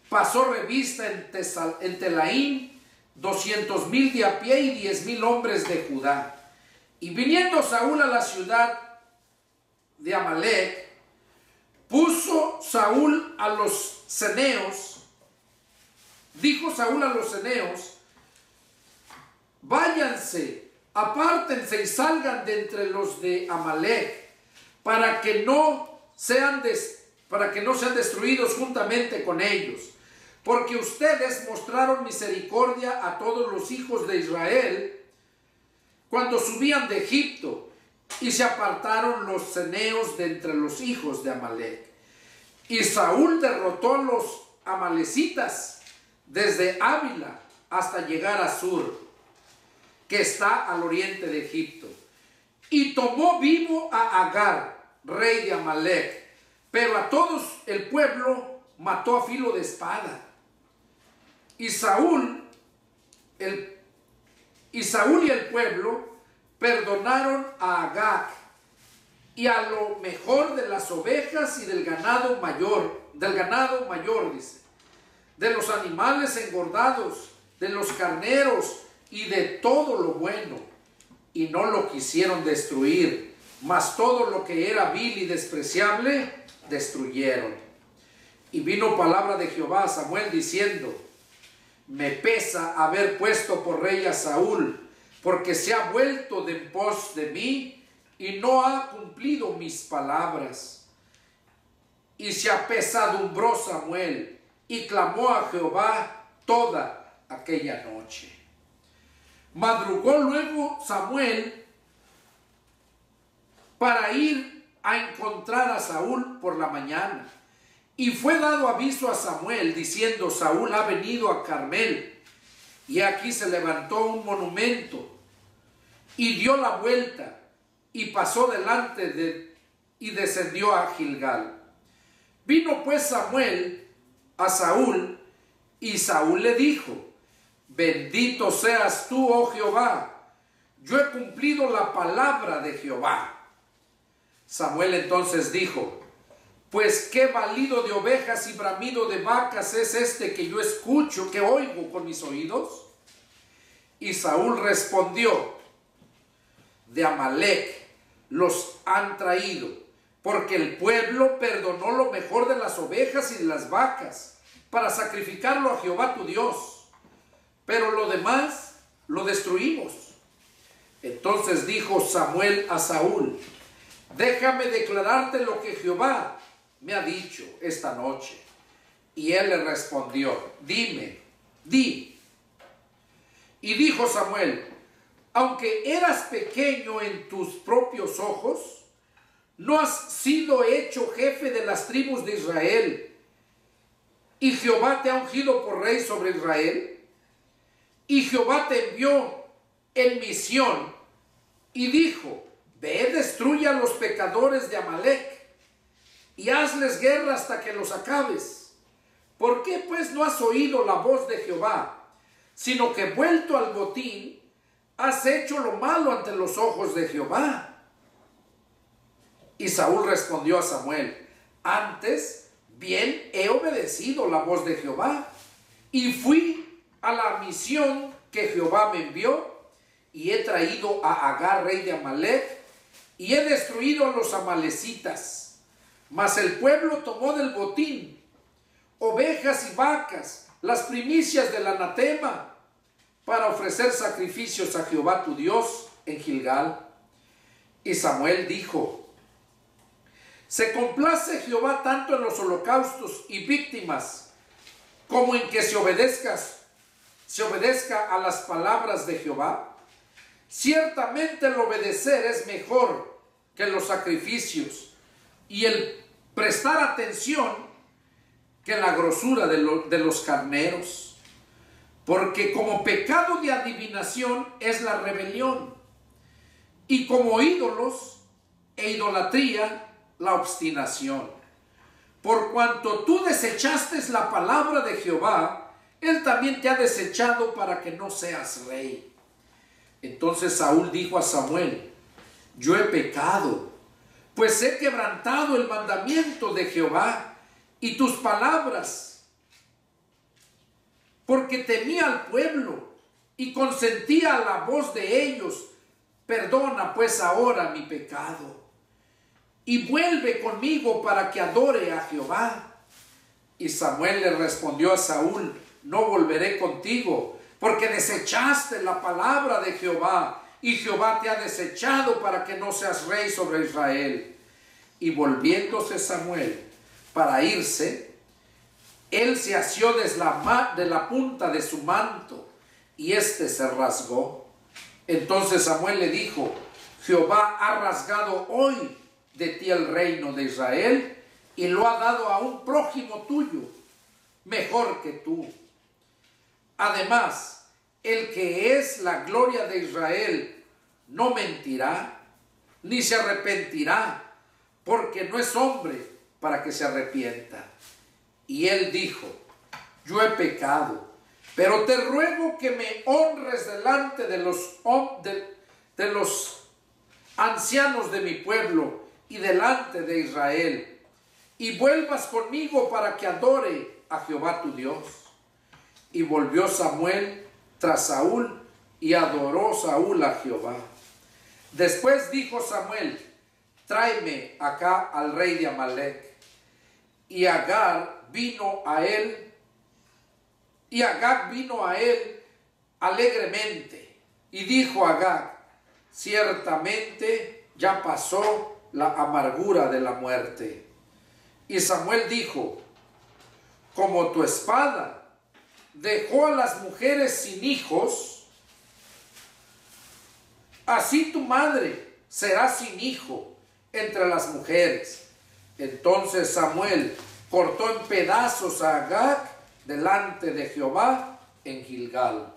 pasó revista en Telaín 200,000 de a pie y 10,000 hombres de Judá. Y viniendo Saúl a la ciudad de Amalec, puso Saúl a los ceneos, dijo Saúl a los ceneos: váyanse, apártense y salgan de entre los de Amalec, para que no sean destruidos juntamente con ellos, porque ustedes mostraron misericordia a todos los hijos de Israel cuando subían de Egipto, y se apartaron los ceneos de entre los hijos de Amalec. Y Saúl derrotó a los amalecitas desde Ávila hasta llegar a Sur, que está al oriente de Egipto, y tomó vivo a Agar, rey de Amalec, pero a todos el pueblo mató a filo de espada. Y Saúl y el pueblo perdonaron a Agag y a lo mejor de las ovejas y del ganado mayor, dice, de los animales engordados, de los carneros y de todo lo bueno, y no lo quisieron destruir, mas todo lo que era vil y despreciable destruyeron. Y vino palabra de Jehová a Samuel diciendo: me pesa haber puesto por rey a Saúl, porque se ha vuelto de en pos de mí y no ha cumplido mis palabras. Y se apesadumbró Samuel y clamó a Jehová toda aquella noche. Madrugó luego Samuel para ir a encontrar a Saúl por la mañana. Y fue dado aviso a Samuel diciendo: Saúl ha venido a Carmel. Y aquí se levantó un monumento y dio la vuelta y pasó delante y descendió a Gilgal. Vino pues Samuel a Saúl, y Saúl le dijo: bendito seas tú, oh Jehová, yo he cumplido la palabra de Jehová. Samuel entonces dijo: pues qué balido de ovejas y bramido de vacas es este que yo escucho, que oigo con mis oídos. Y Saúl respondió: de Amalec los han traído, porque el pueblo perdonó lo mejor de las ovejas y de las vacas para sacrificarlo a Jehová tu Dios, pero lo demás lo destruimos. Entonces dijo Samuel a Saúl: déjame declararte lo que Jehová me ha dicho esta noche. Y él le respondió: dime, di. Y dijo Samuel: aunque eras pequeño en tus propios ojos, no has sido hecho jefe de las tribus de Israel, y Jehová te ha ungido por rey sobre Israel. Y Jehová te envió en misión y dijo: ve, destruye a los pecadores de Amalec y hazles guerra hasta que los acabes. ¿Por qué pues no has oído la voz de Jehová, sino que vuelto al botín has hecho lo malo ante los ojos de Jehová? Y Saúl respondió a Samuel: antes bien he obedecido la voz de Jehová, y fui a la misión que Jehová me envió, y he traído a Agar, rey de Amalec, y he destruido a los amalecitas. Mas el pueblo tomó del botín ovejas y vacas, las primicias del anatema, para ofrecer sacrificios a Jehová tu Dios en Gilgal. Y Samuel dijo: se complace Jehová tanto en los holocaustos y víctimas, como en que se obedezca a las palabras de Jehová. Ciertamente el obedecer es mejor que los sacrificios, y el prestar atención que la grosura de los carneros. Porque como pecado de adivinación es la rebelión, y como ídolos e idolatría la obstinación. Por cuanto tú desechaste la palabra de Jehová, él también te ha desechado para que no seas rey. Entonces Saúl dijo a Samuel: yo he pecado, pues he quebrantado el mandamiento de Jehová y tus palabras, porque temía al pueblo y consentía a la voz de ellos. Perdona pues ahora mi pecado, y vuelve conmigo para que adore a Jehová. Y Samuel le respondió a Saúl: no volveré contigo, porque desechaste la palabra de Jehová, y Jehová te ha desechado para que no seas rey sobre Israel. Y volviéndose Samuel para irse, él se asió de la punta de su manto, y éste se rasgó. Entonces Samuel le dijo: Jehová ha rasgado hoy de ti el reino de Israel, y lo ha dado a un prójimo tuyo, mejor que tú. Además, el que es la gloria de Israel no mentirá, ni se arrepentirá, porque no es hombre para que se arrepienta. Y él dijo: yo he pecado, pero te ruego que me honres delante de los ancianos de mi pueblo y delante de Israel, y vuelvas conmigo para que adore a Jehová tu Dios. Y volvió Samuel tras Saúl, y adoró Saúl a Jehová. Después dijo Samuel: tráeme acá al rey de Amalec. Y Agag vino a él alegremente. Y dijo Agag: ciertamente ya pasó la amargura de la muerte. Y Samuel dijo: como tu espada dejó a las mujeres sin hijos, así tu madre será sin hijo entre las mujeres. Entonces Samuel cortó en pedazos a Agag delante de Jehová en Gilgal.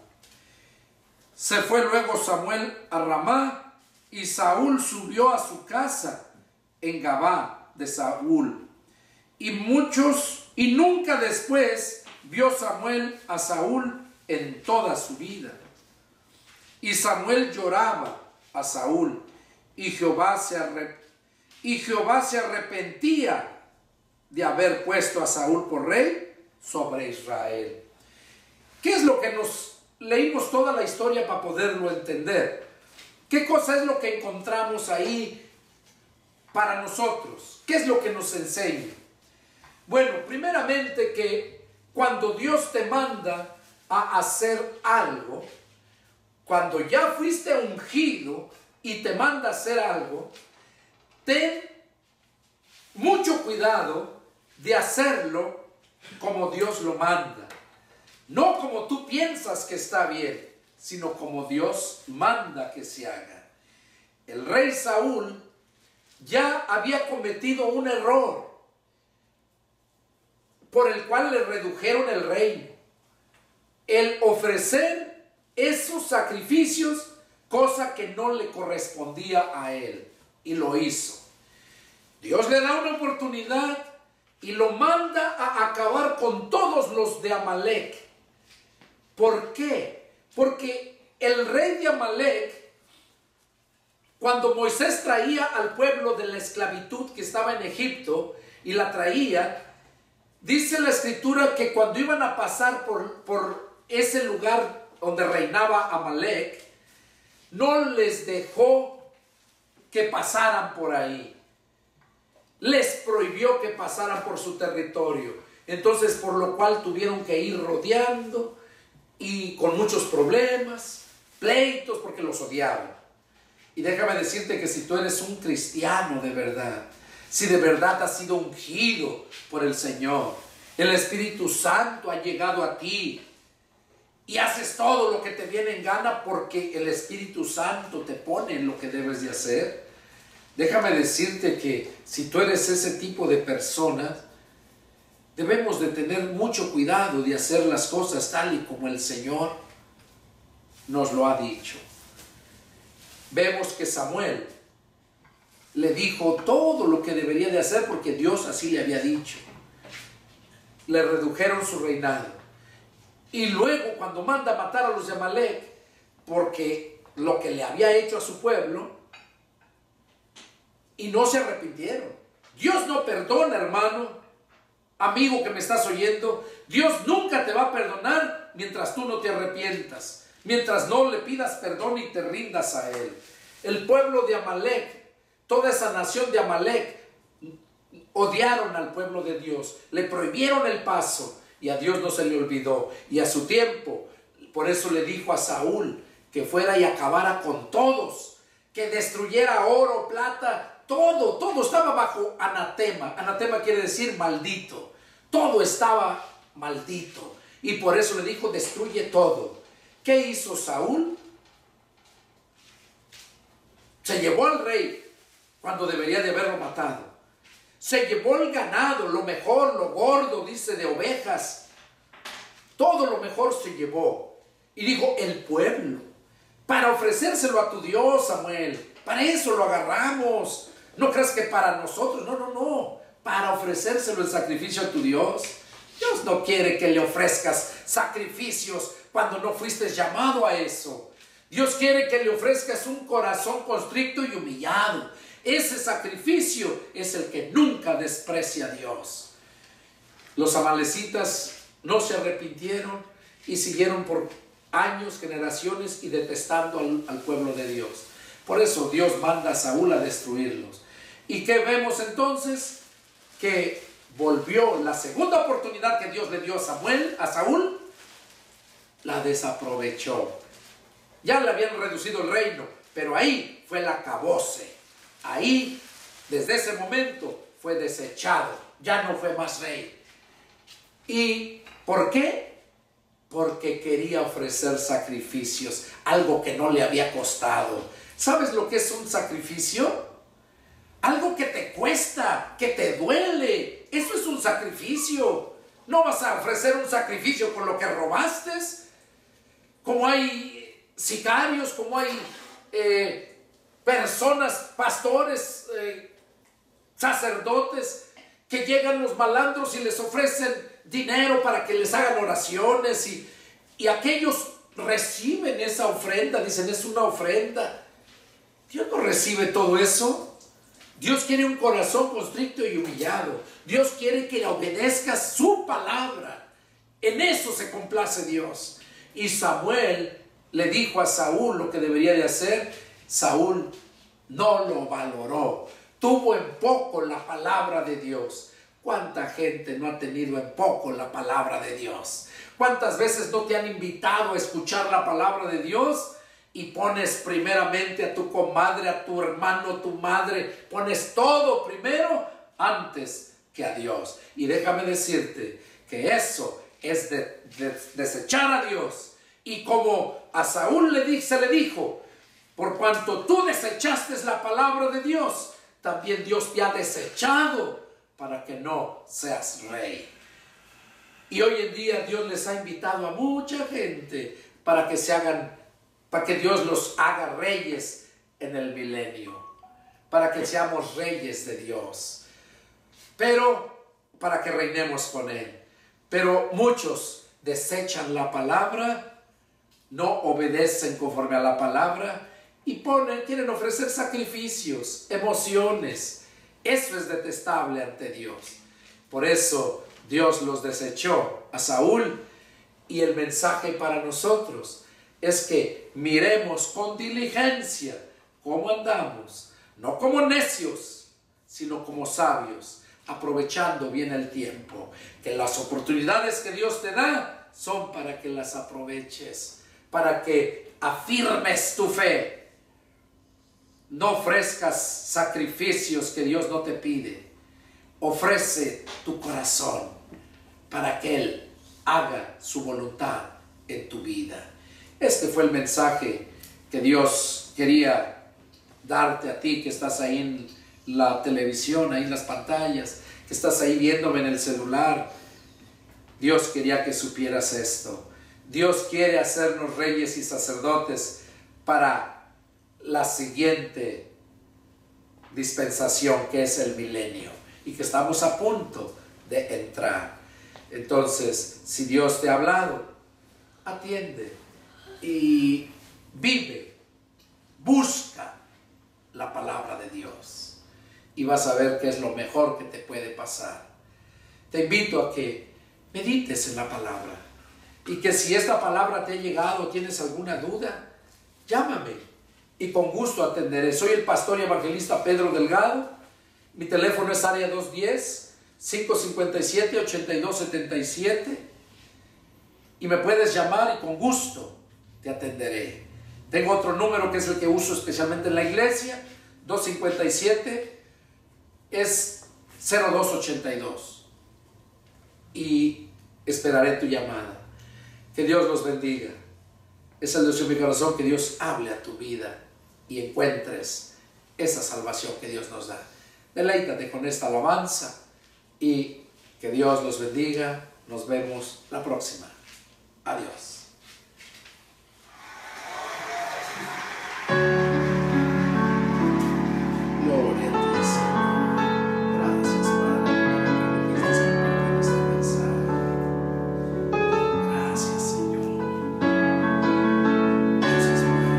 Se fue luego Samuel a Ramá, y Saúl subió a su casa en Gabá de Saúl. Y nunca después vio Samuel a Saúl en toda su vida. Y Samuel lloraba a Saúl, y Jehová se arrepentía de haber puesto a Saúl por rey sobre Israel. ¿Qué es lo que leímos toda la historia para poderlo entender? ¿Qué cosa es lo que encontramos ahí para nosotros? ¿Qué es lo que nos enseña? Bueno, primeramente que cuando Dios te manda a hacer algo, cuando ya fuiste ungido y te manda a hacer algo, ten mucho cuidado de hacerlo como Dios lo manda. No como tú piensas que está bien, sino como Dios manda que se haga. El rey Saúl ya había cometido un error por el cual le redujeron el reino. El ofrecer esos sacrificios, cosa que no le correspondía a él, y lo hizo. Dios le da una oportunidad y lo manda a acabar con todos los de Amalec. ¿Por qué? Porque el rey de Amalec, Cuando Moisés traía al pueblo de la esclavitud que estaba en Egipto y la traía, dice la escritura que cuando iban a pasar por ese lugar donde reinaba Amalek, no les dejó que pasaran por ahí. Les prohibió que pasaran por su territorio. Entonces, por lo cual tuvieron que ir rodeando y con muchos problemas, pleitos, porque los odiaban. Y déjame decirte que si tú eres un cristiano de verdad, si de verdad has sido ungido por el Señor, el Espíritu Santo ha llegado a ti y haces todo lo que te viene en gana porque el Espíritu Santo te pone en lo que debes de hacer, déjame decirte que si tú eres ese tipo de personas, debemos de tener mucho cuidado de hacer las cosas tal y como el Señor nos lo ha dicho. Vemos que Samuel le dijo todo lo que debería de hacer porque Dios así le había dicho. Le redujeron su reinado. Y luego cuando manda a matar a los de Amalek, porque lo que le había hecho a su pueblo, y no se arrepintieron. Dios no perdona, hermano, amigo que me estás oyendo. Dios nunca te va a perdonar mientras tú no te arrepientas, mientras no le pidas perdón y te rindas a Él. El pueblo de Amalek, toda esa nación de Amalek, odiaron al pueblo de Dios, le prohibieron el paso y a Dios no se le olvidó. Y a su tiempo, por eso le dijo a Saúl que fuera y acabara con todos, que destruyera oro, plata, todo estaba bajo anatema. Anatema quiere decir maldito. Todo estaba maldito. Y por eso le dijo, destruye todo. ¿Qué hizo Saúl? Se llevó al rey cuando debería de haberlo matado. Se llevó el ganado, lo mejor, lo gordo, dice, de ovejas. Todo lo mejor se llevó. Y dijo, el pueblo, para ofrecérselo a tu Dios, Samuel. Para eso lo agarramos. No creas que para nosotros, no. Para ofrecérselo el sacrificio a tu Dios. Dios no quiere que le ofrezcas sacrificios cuando no fuiste llamado a eso. Dios quiere que le ofrezcas un corazón constricto y humillado. Ese sacrificio es el que nunca desprecia a Dios. Los amalecitas no se arrepintieron y siguieron por años, generaciones y detestando al pueblo de Dios. Por eso Dios manda a Saúl a destruirlos. ¿Y qué vemos entonces? Que volvió la segunda oportunidad que Dios le dio a Saúl, la desaprovechó. Ya le habían reducido el reino, pero ahí fue el acabose. Ahí, desde ese momento, fue desechado. Ya no fue más rey. ¿Y por qué? Porque quería ofrecer sacrificios, algo que no le había costado. ¿Sabes lo que es un sacrificio? Algo que te cuesta, que te duele. Eso es un sacrificio. No vas a ofrecer un sacrificio con lo que robaste. Como hay sicarios, como hay personas, pastores, sacerdotes, que llegan los malandros y les ofrecen dinero para que les hagan oraciones y aquellos reciben esa ofrenda, dicen es una ofrenda. Dios no recibe todo eso. Dios quiere un corazón constricto y humillado. Dios quiere que obedezcas su palabra. En eso se complace Dios. Y Samuel le dijo a Saúl lo que debería de hacer. Saúl no lo valoró. Tuvo en poco la palabra de Dios. ¿Cuánta gente no ha tenido en poco la palabra de Dios? ¿Cuántas veces no te han invitado a escuchar la palabra de Dios? Y pones primeramente a tu comadre, a tu hermano, tu madre, pones todo primero antes que a Dios. Y déjame decirte que eso es desechar a Dios. Y como a Saúl se le dijo, por cuanto tú desechaste la palabra de Dios, también Dios te ha desechado para que no seas rey. Y hoy en día Dios les ha invitado a mucha gente para que Dios los haga reyes en el milenio, para que seamos reyes de Dios, pero para que reinemos con Él. Pero muchos desechan la palabra, no obedecen conforme a la palabra y quieren ofrecer sacrificios, emociones. Eso es detestable ante Dios. Por eso Dios los desechó a Saúl, y el mensaje para nosotros es que miremos con diligencia cómo andamos, no como necios, sino como sabios, aprovechando bien el tiempo, que las oportunidades que Dios te da son para que las aproveches, para que afirmes tu fe. No ofrezcas sacrificios que Dios no te pide. Ofrece tu corazón para que Él haga su voluntad en tu vida. Este fue el mensaje que Dios quería darte a ti, que estás ahí en la televisión, ahí en las pantallas, que estás ahí viéndome en el celular. Dios quería que supieras esto. Dios quiere hacernos reyes y sacerdotes para la siguiente dispensación, que es el milenio, y que estamos a punto de entrar. Entonces, si Dios te ha hablado, atiende y vive, busca la palabra de Dios, y vas a ver qué es lo mejor que te puede pasar. Te invito a que medites en la palabra, y que si esta palabra te ha llegado o tienes alguna duda, llámame y con gusto atenderé. Soy el pastor y evangelista Pedro Delgado. Mi teléfono es área 210-557-8277, y me puedes llamar y con gusto te atenderé. Tengo otro número que es el que uso especialmente en la iglesia, 257 es 0282, y esperaré tu llamada. Que Dios los bendiga. Es el deseo de mi corazón que Dios hable a tu vida y encuentres esa salvación que Dios nos da. Deleítate con esta alabanza y que Dios los bendiga. Nos vemos la próxima. Adiós. Gloria a ti, Señor. Gracias, Padre, por que estás compartiendo este mensaje. Gracias, Señor. Gracias, Padre.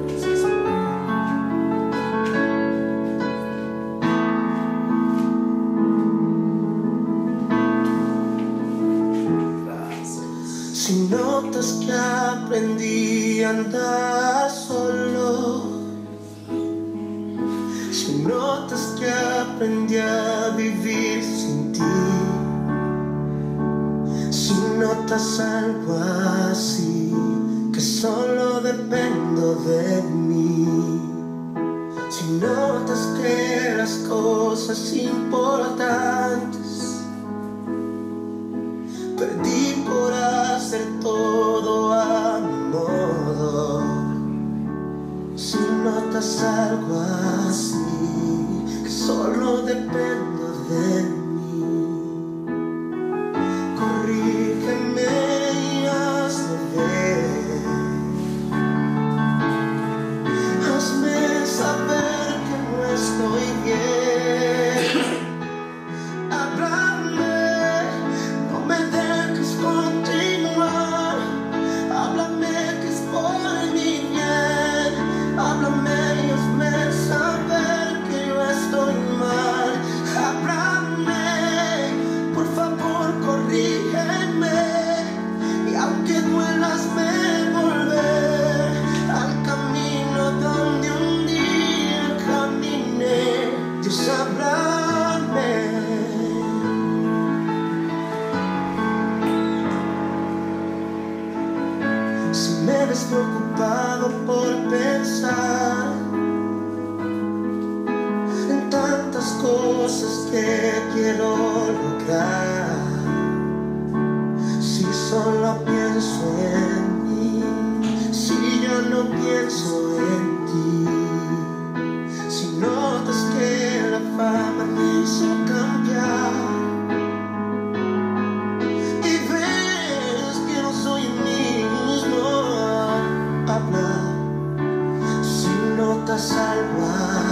Gracias, Padre. Si notas que aprendí a andar solo, si notas que aprendí a vivir sin ti, si notas algo así, que solo dependo de mí, si notas que las cosas importantes perdí por hacer todo a mi modo, si notas algo así, que solo dependo de mí, corrígeme y hazme ver, hazme saber que no estoy bien, háblame, no me dejes continuar, háblame que es por mi bien, háblame y hazme saber que yo estoy mal, háblame, por favor corrígeme, y aunque duela hazme volver al camino donde un día caminé. Dios, háblame. Si me ves preocupado por pensar en tantas cosas que quiero lograr, si solo pienso en mí, si yo no pienso en ti, si notas que la fama me hizo cambiar y ves que no soy el mismo, habla. Si notas algo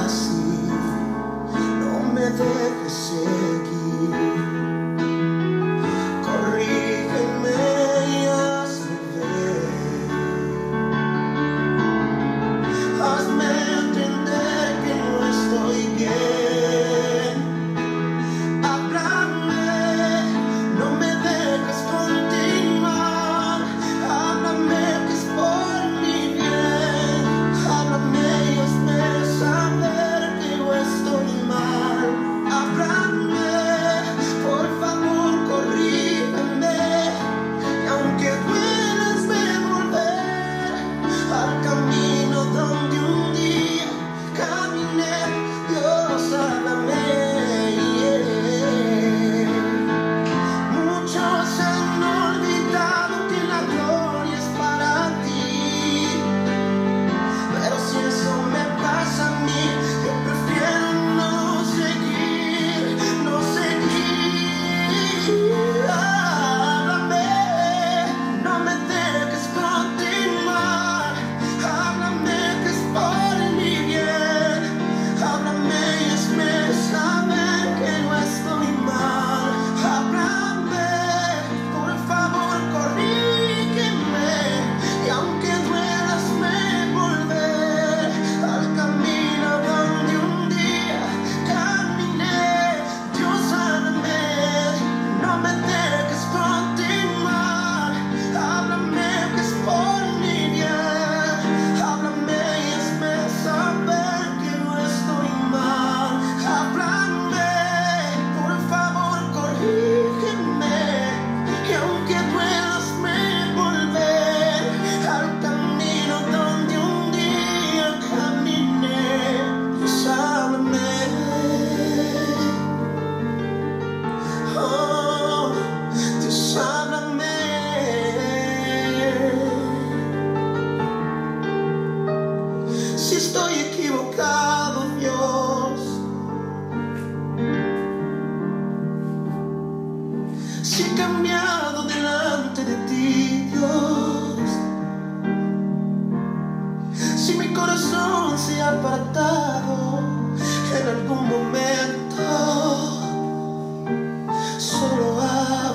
así, no me dejes seguir, corrígeme y hazme ver,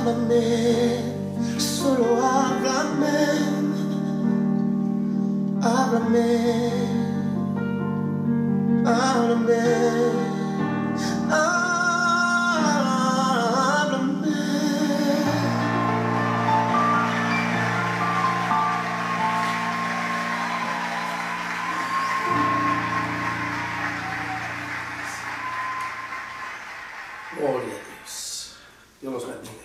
háblame, solo háblame, háblame, háblame, háblame. Gloria a Dios. Dios los bendiga.